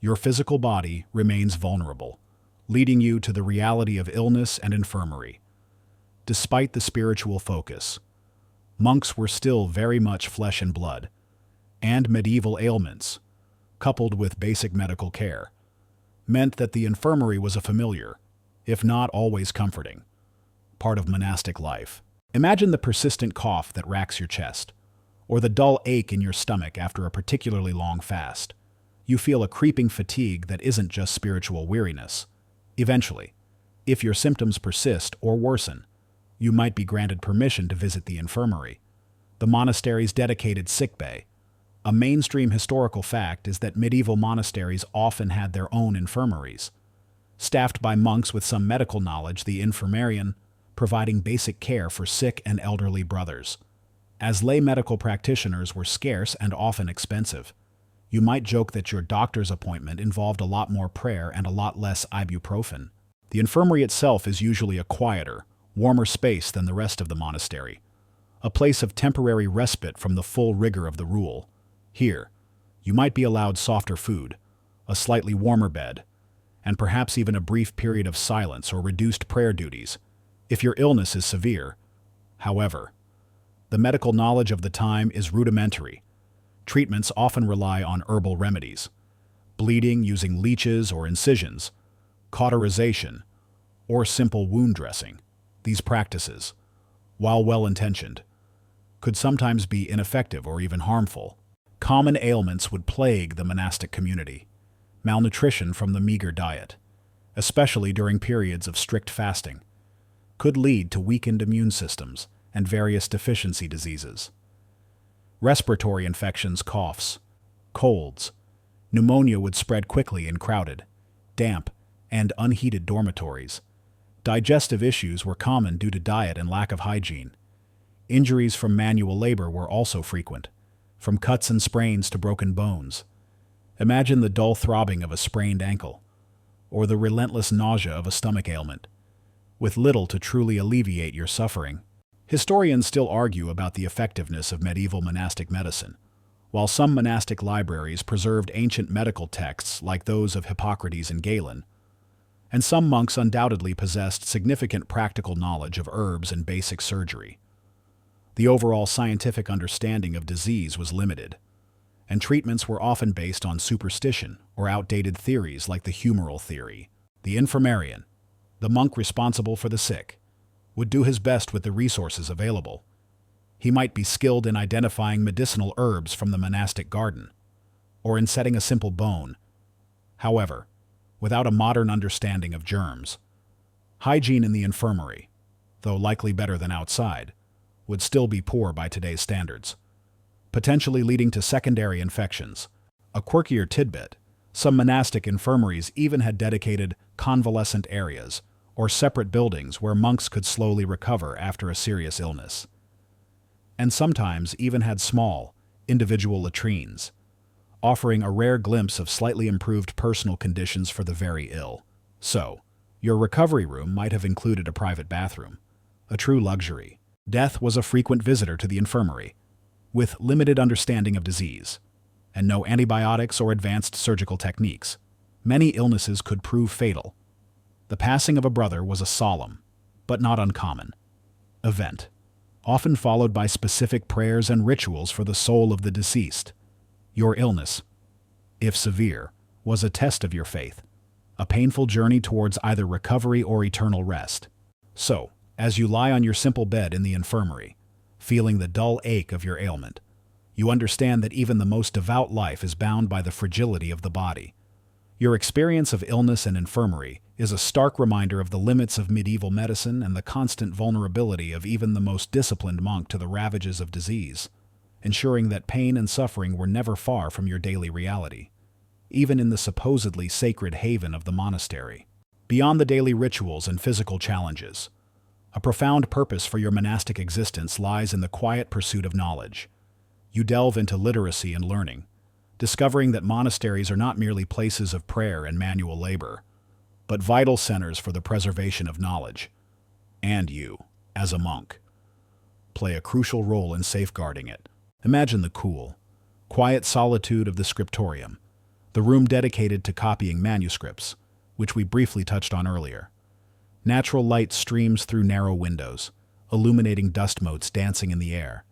Speaker 1: your physical body remains vulnerable, leading you to the reality of illness and infirmary. Despite the spiritual focus, monks were still very much flesh and blood, and medieval ailments, coupled with basic medical care, meant that the infirmary was a familiar, if not always comforting, part of monastic life. Imagine the persistent cough that racks your chest, or the dull ache in your stomach after a particularly long fast. You feel a creeping fatigue that isn't just spiritual weariness. Eventually, if your symptoms persist or worsen, you might be granted permission to visit the infirmary, the monastery's dedicated sickbay. A mainstream historical fact is that medieval monasteries often had their own infirmaries, staffed by monks with some medical knowledge, the infirmarian, providing basic care for sick and elderly brothers. As lay medical practitioners were scarce and often expensive, you might joke that your doctor's appointment involved a lot more prayer and a lot less ibuprofen. The infirmary itself is usually a quieter, warmer space than the rest of the monastery, a place of temporary respite from the full rigor of the rule. Here, you might be allowed softer food, a slightly warmer bed, and perhaps even a brief period of silence or reduced prayer duties, if your illness is severe. However, the medical knowledge of the time is rudimentary. Treatments often rely on herbal remedies, bleeding using leeches or incisions, cauterization, or simple wound dressing. These practices, while well-intentioned, could sometimes be ineffective or even harmful. Common ailments would plague the monastic community. Malnutrition from the meager diet, especially during periods of strict fasting, could lead to weakened immune systems and various deficiency diseases. Respiratory infections, coughs, colds, pneumonia would spread quickly in crowded, damp, and unheated dormitories. Digestive issues were common due to diet and lack of hygiene. Injuries from manual labor were also frequent, from cuts and sprains to broken bones. Imagine the dull throbbing of a sprained ankle, or the relentless nausea of a stomach ailment, with little to truly alleviate your suffering. Historians still argue about the effectiveness of medieval monastic medicine. While some monastic libraries preserved ancient medical texts like those of Hippocrates and Galen, and some monks undoubtedly possessed significant practical knowledge of herbs and basic surgery, the overall scientific understanding of disease was limited, and treatments were often based on superstition or outdated theories like the humoral theory. The infirmarian, the monk responsible for the sick, would do his best with the resources available. He might be skilled in identifying medicinal herbs from the monastic garden, or in setting a simple bone. However, without a modern understanding of germs, hygiene in the infirmary, though likely better than outside, would still be poor by today's standards, potentially leading to secondary infections. A quirkier tidbit, some monastic infirmaries even had dedicated convalescent areas, or separate buildings where monks could slowly recover after a serious illness, and sometimes even had small, individual latrines, offering a rare glimpse of slightly improved personal conditions for the very ill. So, your recovery room might have included a private bathroom, a true luxury. Death was a frequent visitor to the infirmary, with limited understanding of disease, and no antibiotics or advanced surgical techniques. Many illnesses could prove fatal. The passing of a brother was a solemn, but not uncommon, event, often followed by specific prayers and rituals for the soul of the deceased. Your illness, if severe, was a test of your faith, a painful journey towards either recovery or eternal rest. So, as you lie on your simple bed in the infirmary, feeling the dull ache of your ailment, you understand that even the most devout life is bound by the fragility of the body. Your experience of illness and infirmary is a stark reminder of the limits of medieval medicine and the constant vulnerability of even the most disciplined monk to the ravages of disease, ensuring that pain and suffering were never far from your daily reality, even in the supposedly sacred haven of the monastery. Beyond the daily rituals and physical challenges, a profound purpose for your monastic existence lies in the quiet pursuit of knowledge. You delve into literacy and learning, discovering that monasteries are not merely places of prayer and manual labor, but vital centers for the preservation of knowledge. And you, as a monk, play a crucial role in safeguarding it. Imagine the cool, quiet solitude of the scriptorium, the room dedicated to copying manuscripts, which we briefly touched on earlier. Natural light streams through narrow windows, illuminating dust motes dancing in the air.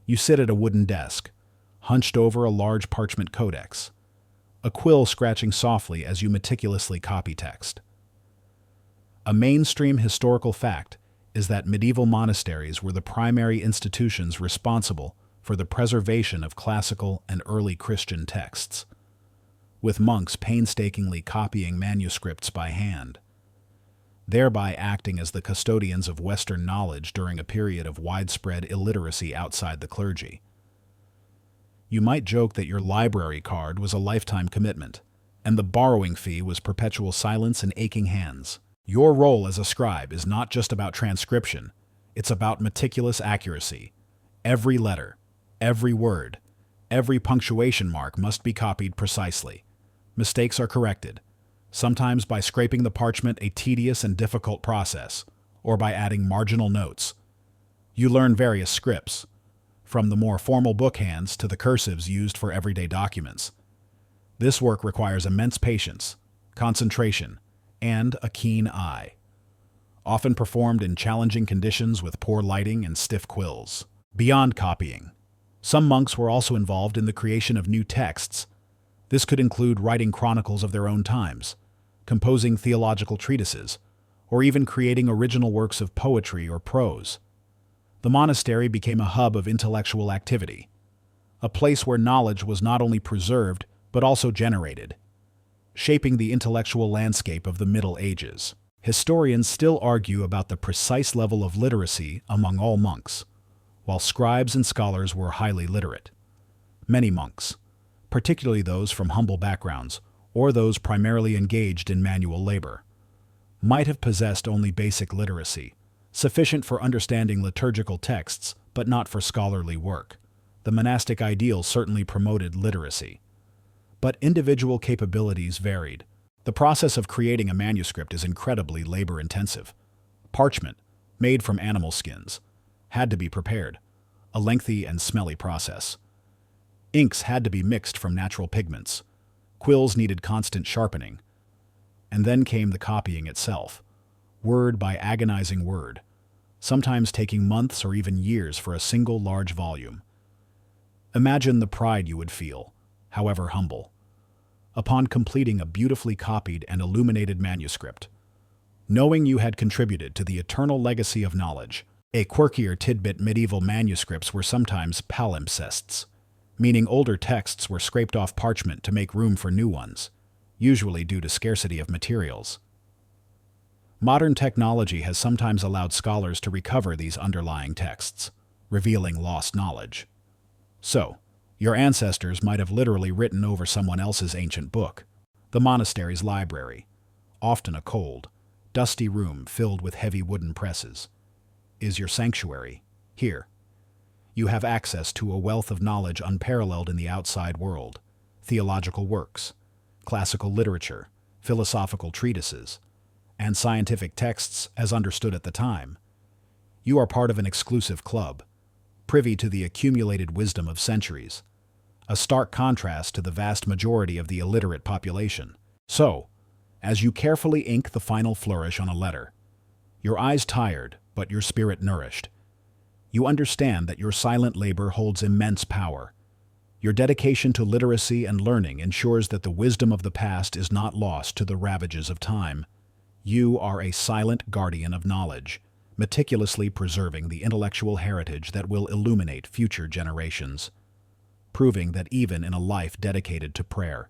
Speaker 1: You sit at a wooden desk, hunched over a large parchment codex, a quill scratching softly as you meticulously copy text. A mainstream historical fact is that medieval monasteries were the primary institutions responsible for the preservation of classical and early Christian texts, with monks painstakingly copying manuscripts by hand, thereby acting as the custodians of Western knowledge during a period of widespread illiteracy outside the clergy. You might joke that your library card was a lifetime commitment, and the borrowing fee was perpetual silence and aching hands. Your role as a scribe is not just about transcription, it's about meticulous accuracy. Every letter, every word, every punctuation mark must be copied precisely. Mistakes are corrected, sometimes by scraping the parchment, a tedious and difficult process, or by adding marginal notes. You learn various scripts, from the more formal bookhands to the cursives used for everyday documents. This work requires immense patience, concentration, and a keen eye, often performed in challenging conditions with poor lighting and stiff quills. Beyond copying, some monks were also involved in the creation of new texts. This could include writing chronicles of their own times, composing theological treatises, or even creating original works of poetry or prose. The monastery became a hub of intellectual activity, a place where knowledge was not only preserved but also generated, shaping the intellectual landscape of the Middle Ages. Historians still argue about the precise level of literacy among all monks, while scribes and scholars were highly literate. Many monks, particularly those from humble backgrounds or those primarily engaged in manual labor, might have possessed only basic literacy, sufficient for understanding liturgical texts but not for scholarly work. The monastic ideal certainly promoted literacy, but individual capabilities varied. The process of creating a manuscript is incredibly labor-intensive. Parchment, made from animal skins, had to be prepared, a lengthy and smelly process. Inks had to be mixed from natural pigments. Quills needed constant sharpening. And then came the copying itself, word by agonizing word, sometimes taking months or even years for a single large volume. Imagine the pride you would feel, however humble, upon completing a beautifully copied and illuminated manuscript, knowing you had contributed to the eternal legacy of knowledge. A quirkier tidbit: medieval manuscripts were sometimes palimpsests, meaning older texts were scraped off parchment to make room for new ones, usually due to scarcity of materials. Modern technology has sometimes allowed scholars to recover these underlying texts, revealing lost knowledge. So, your ancestors might have literally written over someone else's ancient book. The monastery's library, often a cold, dusty room filled with heavy wooden presses, is your sanctuary. Here, you have access to a wealth of knowledge unparalleled in the outside world: theological works, classical literature, philosophical treatises, and scientific texts as understood at the time. You are part of an exclusive club, privy to the accumulated wisdom of centuries, a stark contrast to the vast majority of the illiterate population. So, as you carefully ink the final flourish on a letter, your eyes tired, but your spirit nourished, you understand that your silent labor holds immense power. Your dedication to literacy and learning ensures that the wisdom of the past is not lost to the ravages of time. You are a silent guardian of knowledge, meticulously preserving the intellectual heritage that will illuminate future generations, proving that even in a life dedicated to prayer,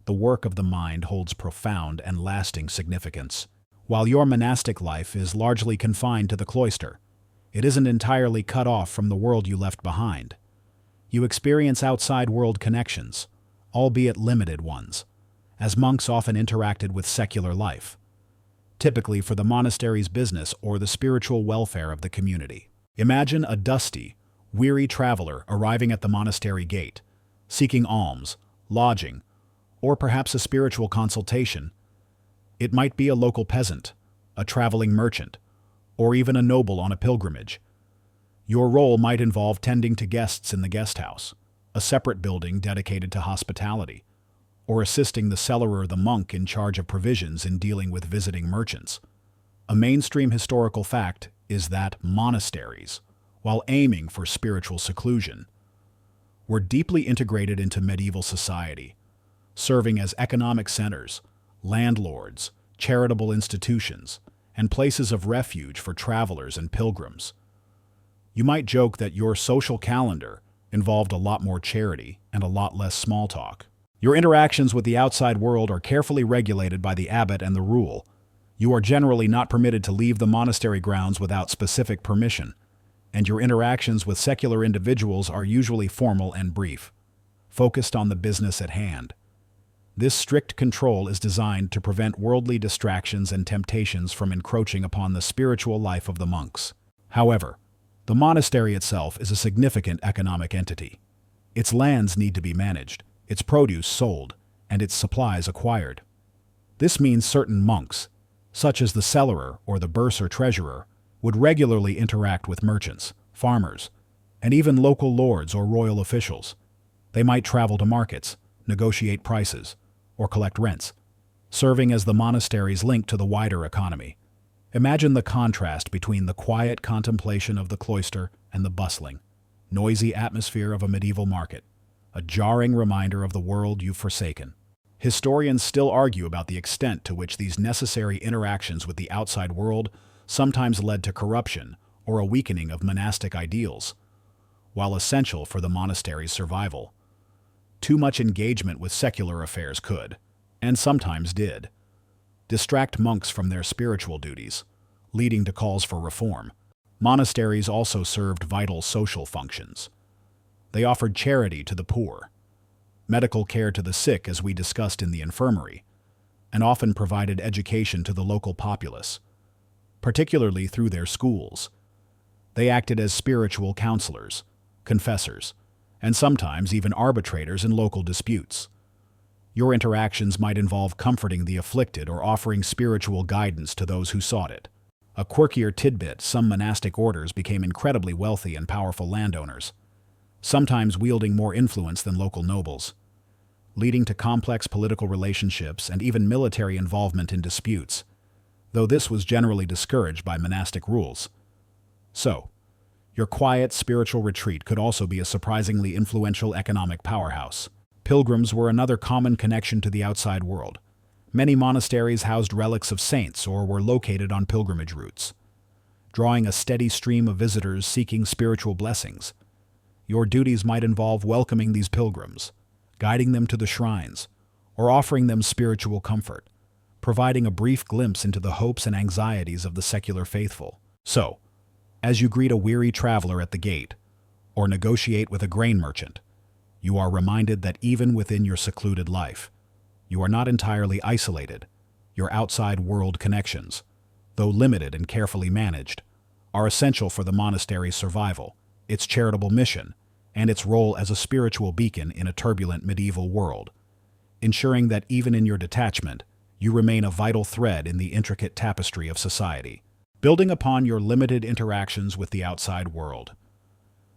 Speaker 1: the work of the mind holds profound and lasting significance. While your monastic life is largely confined to the cloister, it isn't entirely cut off from the world you left behind. You experience outside world connections, albeit limited ones, as monks often interacted with secular life, typically for the monastery's business or the spiritual welfare of the community. Imagine a dusty, weary traveler arriving at the monastery gate, seeking alms, lodging, or perhaps a spiritual consultation. It might be a local peasant, a traveling merchant, or even a noble on a pilgrimage. Your role might involve tending to guests in the guest house, a separate building dedicated to hospitality, or assisting the cellarer or the monk in charge of provisions in dealing with visiting merchants. A mainstream historical fact is that monasteries, while aiming for spiritual seclusion, were deeply integrated into medieval society, serving as economic centers, landlords, charitable institutions, and places of refuge for travelers and pilgrims. You might joke that your social calendar involved a lot more charity and a lot less small talk. Your interactions with the outside world are carefully regulated by the abbot and the rule. You are generally not permitted to leave the monastery grounds without specific permission, and your interactions with secular individuals are usually formal and brief, focused on the business at hand. This strict control is designed to prevent worldly distractions and temptations from encroaching upon the spiritual life of the monks. However, the monastery itself is a significant economic entity. Its lands need to be managed, its produce sold, and its supplies acquired. This means certain monks, such as the cellarer or the bursar treasurer, would regularly interact with merchants, farmers, and even local lords or royal officials. They might travel to markets, negotiate prices, or collect rents, serving as the monastery's link to the wider economy. Imagine the contrast between the quiet contemplation of the cloister and the bustling, noisy atmosphere of a medieval market, a jarring reminder of the world you've forsaken. Historians still argue about the extent to which these necessary interactions with the outside world sometimes led to corruption or a weakening of monastic ideals. While essential for the monastery's survival, too much engagement with secular affairs could, and sometimes did, distract monks from their spiritual duties, leading to calls for reform. Monasteries also served vital social functions. They offered charity to the poor, medical care to the sick as we discussed in the infirmary, and often provided education to the local populace, particularly through their schools. They acted as spiritual counselors, confessors, and sometimes even arbitrators in local disputes. Your interactions might involve comforting the afflicted or offering spiritual guidance to those who sought it. A quirkier tidbit, some monastic orders became incredibly wealthy and powerful landowners, sometimes wielding more influence than local nobles, leading to complex political relationships and even military involvement in disputes, though this was generally discouraged by monastic rules. So, your quiet spiritual retreat could also be a surprisingly influential economic powerhouse. Pilgrims were another common connection to the outside world. Many monasteries housed relics of saints or were located on pilgrimage routes, drawing a steady stream of visitors seeking spiritual blessings. Your duties might involve welcoming these pilgrims, guiding them to the shrines, or offering them spiritual comfort, providing a brief glimpse into the hopes and anxieties of the secular faithful. So, as you greet a weary traveler at the gate, or negotiate with a grain merchant, you are reminded that even within your secluded life, you are not entirely isolated. Your outside world connections, though limited and carefully managed, are essential for the monastery's survival, its charitable mission, and its role as a spiritual beacon in a turbulent medieval world, ensuring that even in your detachment, you remain a vital thread in the intricate tapestry of society. building upon your limited interactions with the outside world.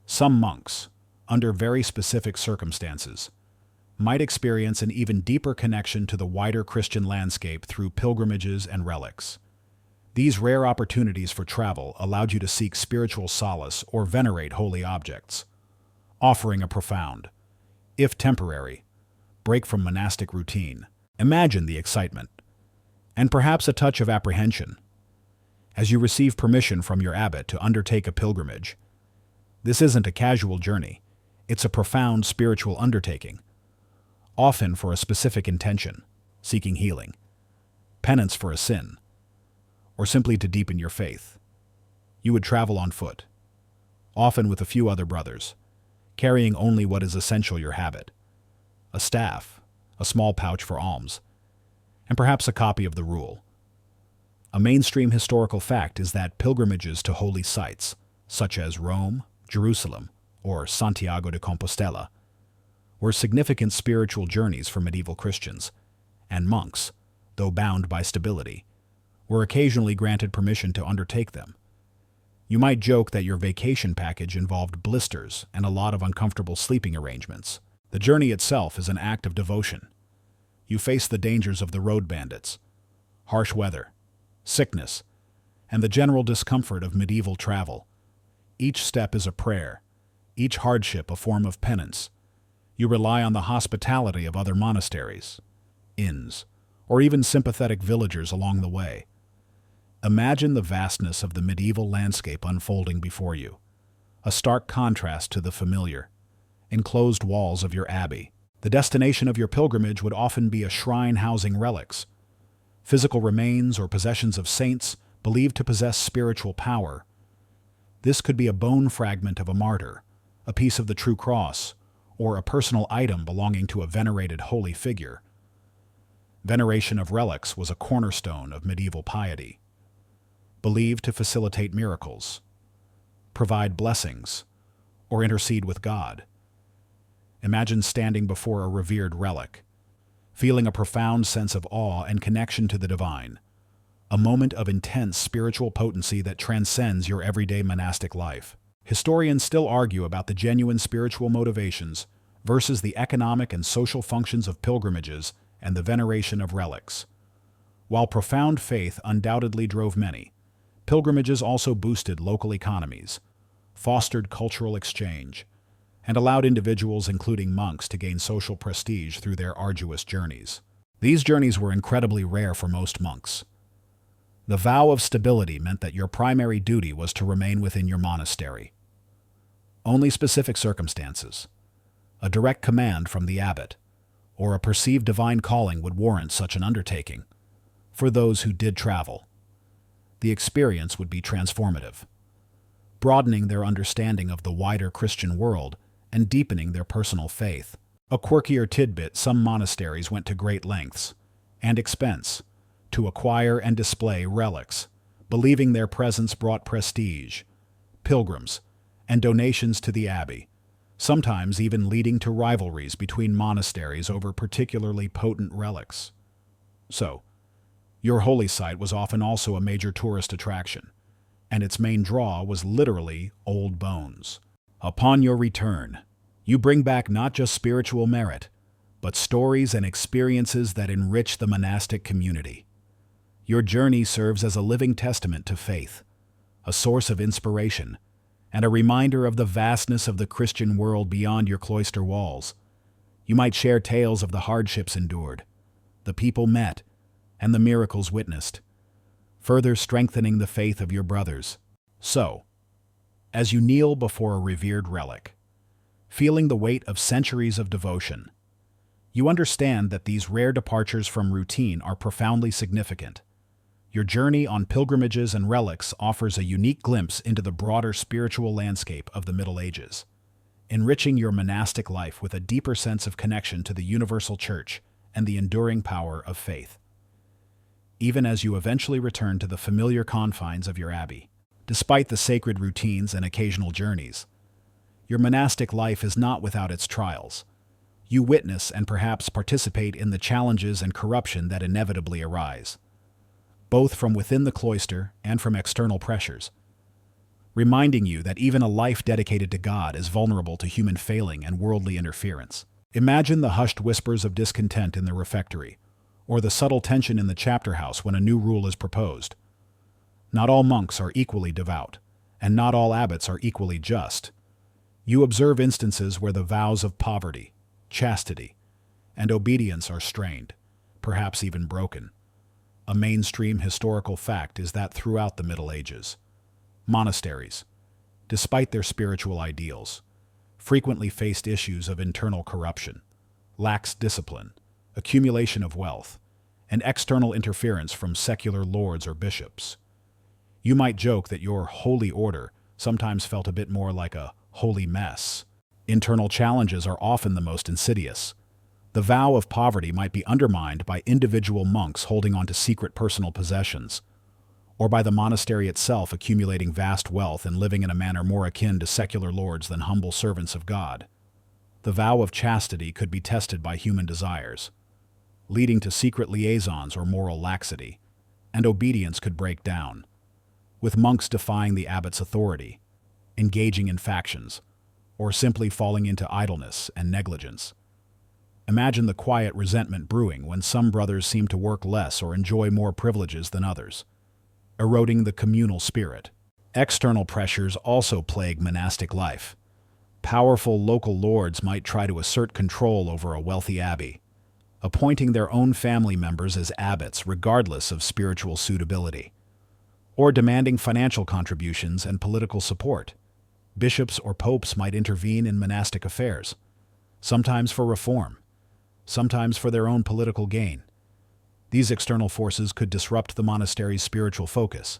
Speaker 1: Some monks, under very specific circumstances, might experience an even deeper connection to the wider Christian landscape through pilgrimages and relics. These rare opportunities for travel allowed you to seek spiritual solace or venerate holy objects, offering a profound, if temporary, break from monastic routine. Imagine the excitement, and perhaps a touch of apprehension, as you receive permission from your abbot to undertake a pilgrimage. This isn't a casual journey, it's a profound spiritual undertaking, often for a specific intention, seeking healing, penance for a sin, or simply to deepen your faith. You would travel on foot, often with a few other brothers, carrying only what is essential: your habit, a staff, a small pouch for alms, and perhaps a copy of the rule. A mainstream historical fact is that pilgrimages to holy sites, such as Rome, Jerusalem, or Santiago de Compostela, were significant spiritual journeys for medieval Christians, and monks, though bound by stability, were occasionally granted permission to undertake them. You might joke that your vacation package involved blisters and a lot of uncomfortable sleeping arrangements. The journey itself is an act of devotion. You face the dangers of the road bandits, harsh weather, sickness, and the general discomfort of medieval travel. Each step is a prayer, each hardship a form of penance. You rely on the hospitality of other monasteries, inns, or even sympathetic villagers along the way. Imagine the vastness of the medieval landscape unfolding before you, a stark contrast to the familiar, enclosed walls of your abbey. The destination of your pilgrimage would often be a shrine housing relics, physical remains or possessions of saints believed to possess spiritual power. This could be a bone fragment of a martyr, a piece of the true cross, or a personal item belonging to a venerated holy figure. Veneration of relics was a cornerstone of medieval piety, believed to facilitate miracles, provide blessings, or intercede with God. Imagine standing before a revered relic, feeling a profound sense of awe and connection to the divine, a moment of intense spiritual potency that transcends your everyday monastic life. Historians still argue about the genuine spiritual motivations versus the economic and social functions of pilgrimages and the veneration of relics. While profound faith undoubtedly drove many, pilgrimages also boosted local economies, fostered cultural exchange, and allowed individuals, including monks, to gain social prestige through their arduous journeys. These journeys were incredibly rare for most monks. The vow of stability meant that your primary duty was to remain within your monastery. Only specific circumstances, a direct command from the abbot, or a perceived divine calling would warrant such an undertaking. For those who did travel, the experience would be transformative, broadening their understanding of the wider Christian world and deepening their personal faith. A quirkier tidbit: some monasteries went to great lengths and expense to acquire and display relics, believing their presence brought prestige, pilgrims, and donations to the abbey, sometimes even leading to rivalries between monasteries over particularly potent relics. So, your holy site was often also a major tourist attraction, and its main draw was literally old bones. Upon your return, you bring back not just spiritual merit, but stories and experiences that enrich the monastic community. Your journey serves as a living testament to faith, a source of inspiration, and a reminder of the vastness of the Christian world beyond your cloister walls. You might share tales of the hardships endured, the people met, and the miracles witnessed, further strengthening the faith of your brothers. So, as you kneel before a revered relic, feeling the weight of centuries of devotion, you understand that these rare departures from routine are profoundly significant. Your journey on pilgrimages and relics offers a unique glimpse into the broader spiritual landscape of the Middle Ages, enriching your monastic life with a deeper sense of connection to the universal church and the enduring power of faith. Even as you eventually return to the familiar confines of your abbey, despite the sacred routines and occasional journeys, your monastic life is not without its trials. You witness and perhaps participate in the challenges and corruption that inevitably arise. both from within the cloister and from external pressures, reminding you that even a life dedicated to God is vulnerable to human failing and worldly interference. Imagine the hushed whispers of discontent in the refectory, or the subtle tension in the chapter house when a new rule is proposed. Not all monks are equally devout, and not all abbots are equally just. You observe instances where the vows of poverty, chastity, and obedience are strained, perhaps even broken. A mainstream historical fact is that throughout the Middle Ages, monasteries, despite their spiritual ideals, frequently faced issues of internal corruption, lax discipline, accumulation of wealth, and external interference from secular lords or bishops. You might joke that your holy order sometimes felt a bit more like a holy mess. Internal challenges are often the most insidious. The vow of poverty might be undermined by individual monks holding on to secret personal possessions, or by the monastery itself accumulating vast wealth and living in a manner more akin to secular lords than humble servants of God. The vow of chastity could be tested by human desires, leading to secret liaisons or moral laxity, and obedience could break down, with monks defying the abbot's authority, engaging in factions, or simply falling into idleness and negligence. Imagine the quiet resentment brewing when some brothers seem to work less or enjoy more privileges than others, eroding the communal spirit. External pressures also plague monastic life. Powerful local lords might try to assert control over a wealthy abbey, appointing their own family members as abbots regardless of spiritual suitability, or demanding financial contributions and political support. Bishops or popes might intervene in monastic affairs, sometimes for reform, sometimes for their own political gain. These external forces could disrupt the monastery's spiritual focus,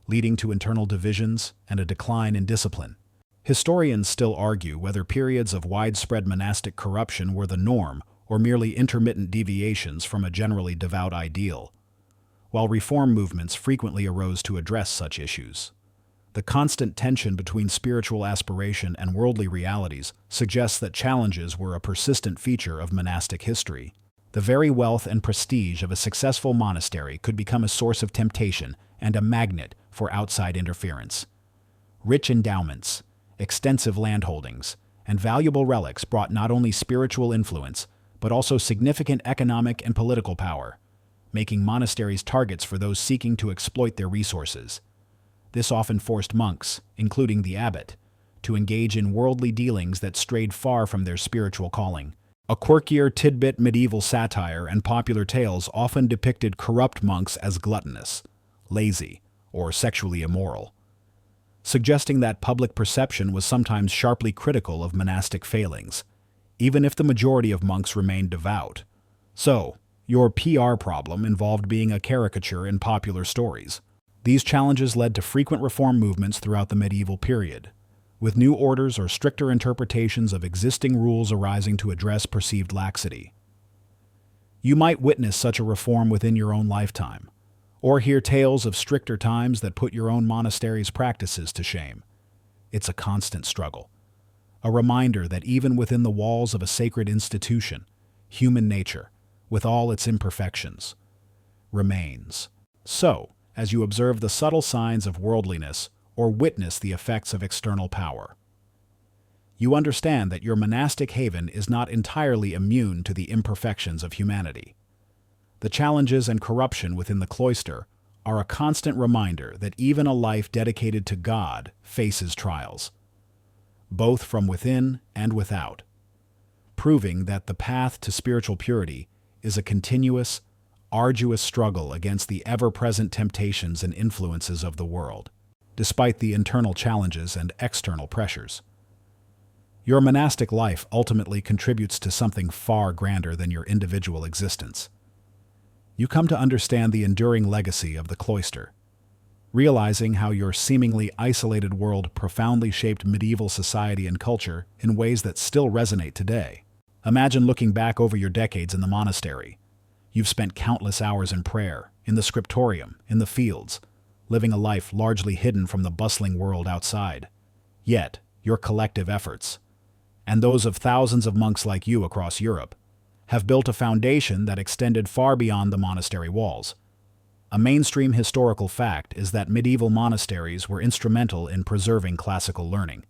Speaker 1: leading to internal divisions and a decline in discipline. Historians still argue whether periods of widespread monastic corruption were the norm or merely intermittent deviations from a generally devout ideal, while reform movements frequently arose to address such issues. The constant tension between spiritual aspiration and worldly realities suggests that challenges were a persistent feature of monastic history. The very wealth and prestige of a successful monastery could become a source of temptation and a magnet for outside interference. Rich endowments, extensive landholdings, and valuable relics brought not only spiritual influence, but also significant economic and political power, making monasteries targets for those seeking to exploit their resources. This often forced monks, including the abbot, to engage in worldly dealings that strayed far from their spiritual calling. A quirkier tidbit medieval satire and popular tales often depicted corrupt monks as gluttonous, lazy, or sexually immoral, suggesting that public perception was sometimes sharply critical of monastic failings, even if the majority of monks remained devout. So, your PR problem involved being a caricature in popular stories. These challenges led to frequent reform movements throughout the medieval period, with new orders or stricter interpretations of existing rules arising to address perceived laxity. You might witness such a reform within your own lifetime, or hear tales of stricter times that put your own monastery's practices to shame. It's a constant struggle, a reminder that even within the walls of a sacred institution, human nature, with all its imperfections, remains. So, as you observe the subtle signs of worldliness or witness the effects of external power, you understand that your monastic haven is not entirely immune to the imperfections of humanity. The challenges and corruption within the cloister are a constant reminder that even a life dedicated to God faces trials, both from within and without, proving that the path to spiritual purity is a continuous, arduous struggle against the ever-present temptations and influences of the world. Despite the internal challenges and external pressures, your monastic life ultimately contributes to something far grander than your individual existence. You come to understand the enduring legacy of the cloister, realizing how your seemingly isolated world profoundly shaped medieval society and culture in ways that still resonate today. Imagine looking back over your decades in the monastery. You've spent countless hours in prayer, in the scriptorium, in the fields, living a life largely hidden from the bustling world outside. Yet, your collective efforts, and those of thousands of monks like you across Europe, have built a foundation that extended far beyond the monastery walls. A mainstream historical fact is that medieval monasteries were instrumental in preserving classical learning,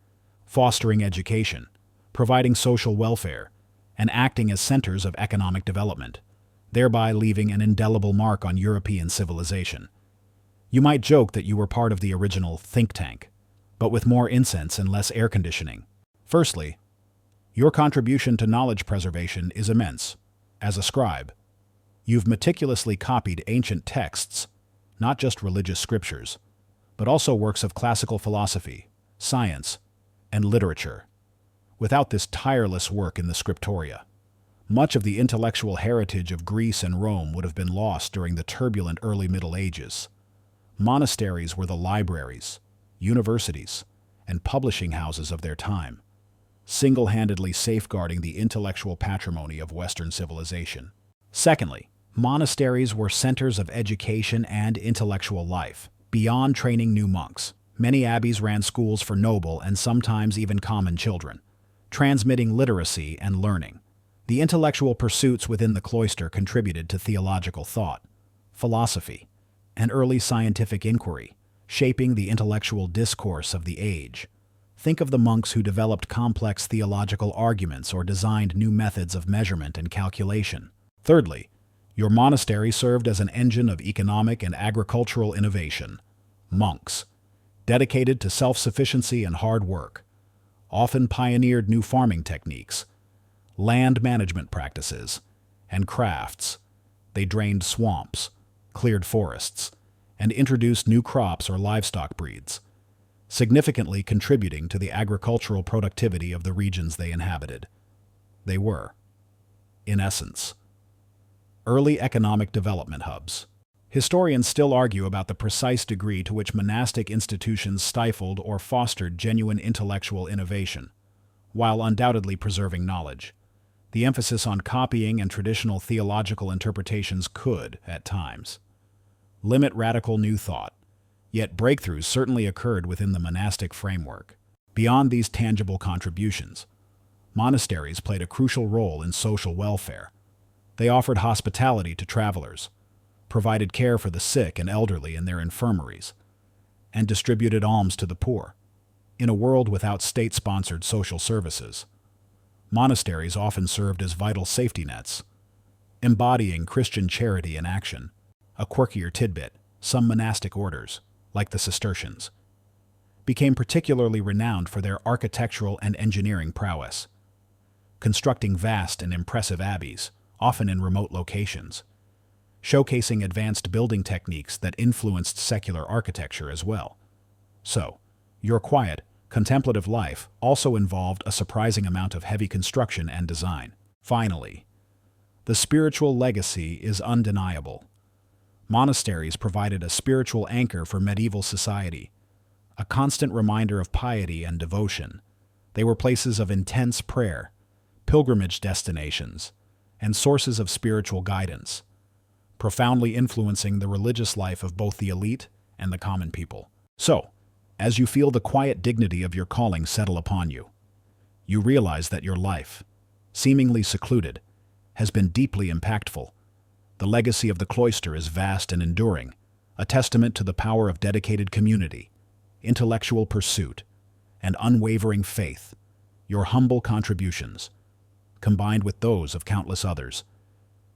Speaker 1: fostering education, providing social welfare, and acting as centers of economic development, thereby leaving an indelible mark on European civilization. You might joke that you were part of the original think tank, but with more incense and less air conditioning. Firstly, your contribution to knowledge preservation is immense. As a scribe, you've meticulously copied ancient texts, not just religious scriptures, but also works of classical philosophy, science, and literature. Without this tireless work in the scriptoria, much of the intellectual heritage of Greece and Rome would have been lost during the turbulent early Middle Ages. Monasteries were the libraries, universities, and publishing houses of their time, single-handedly safeguarding the intellectual patrimony of Western civilization. Secondly, monasteries were centers of education and intellectual life. Beyond training new monks, many abbeys ran schools for noble and sometimes even common children, transmitting literacy and learning. The intellectual pursuits within the cloister contributed to theological thought, philosophy, and early scientific inquiry, shaping the intellectual discourse of the age. Think of the monks who developed complex theological arguments or designed new methods of measurement and calculation. Thirdly, your monastery served as an engine of economic and agricultural innovation. Monks, dedicated to self-sufficiency and hard work, often pioneered new farming techniques, land management practices, and crafts. They drained swamps, cleared forests, and introduced new crops or livestock breeds, significantly contributing to the agricultural productivity of the regions they inhabited. They were, in essence, early economic development hubs. Historians still argue about the precise degree to which monastic institutions stifled or fostered genuine intellectual innovation, while undoubtedly preserving knowledge. The emphasis on copying and traditional theological interpretations could, at times, limit radical new thought, yet breakthroughs certainly occurred within the monastic framework. Beyond these tangible contributions, monasteries played a crucial role in social welfare. They offered hospitality to travelers, provided care for the sick and elderly in their infirmaries, and distributed alms to the poor. In a world without state-sponsored social services, monasteries often served as vital safety nets, embodying Christian charity in action. A quirkier tidbit, some monastic orders, like the Cistercians, became particularly renowned for their architectural and engineering prowess, constructing vast and impressive abbeys, often in remote locations, showcasing advanced building techniques that influenced secular architecture as well. So, your quiet, contemplative life also involved a surprising amount of heavy construction and design. Finally, the spiritual legacy is undeniable. Monasteries provided a spiritual anchor for medieval society, a constant reminder of piety and devotion. They were places of intense prayer, pilgrimage destinations, and sources of spiritual guidance, profoundly influencing the religious life of both the elite and the common people. So, as you feel the quiet dignity of your calling settle upon you, you realize that your life, seemingly secluded, has been deeply impactful. The legacy of the cloister is vast and enduring, a testament to the power of dedicated community, intellectual pursuit, and unwavering faith. Your humble contributions, combined with those of countless others,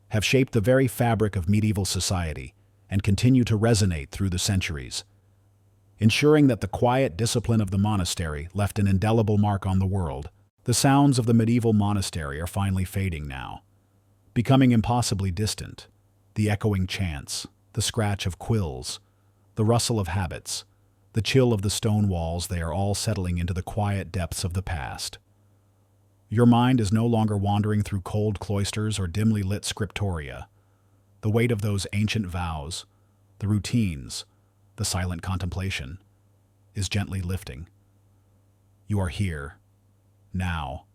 Speaker 1: have shaped the very fabric of medieval society and continue to resonate through the centuries, ensuring that the quiet discipline of the monastery left an indelible mark on the world. The sounds of the medieval monastery are finally fading now, becoming impossibly distant. The echoing chants, the scratch of quills, the rustle of habits, the chill of the stone walls, they are all settling into the quiet depths of the past. Your mind is no longer wandering through cold cloisters or dimly lit scriptoria. The weight of those ancient vows, the routines, the silent contemplation, is gently lifting. You are here, now,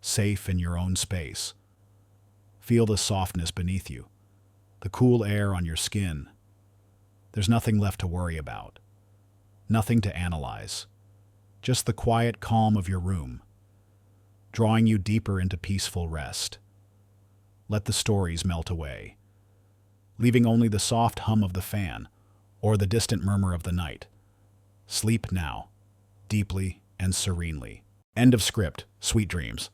Speaker 1: safe in your own space. Feel the softness beneath you, the cool air on your skin. There's nothing left to worry about, nothing to analyze, just the quiet calm of your room, drawing you deeper into peaceful rest. Let the stories melt away. leaving only the soft hum of the fan or the distant murmur of the night. Sleep now, deeply and serenely. End of script. Sweet dreams.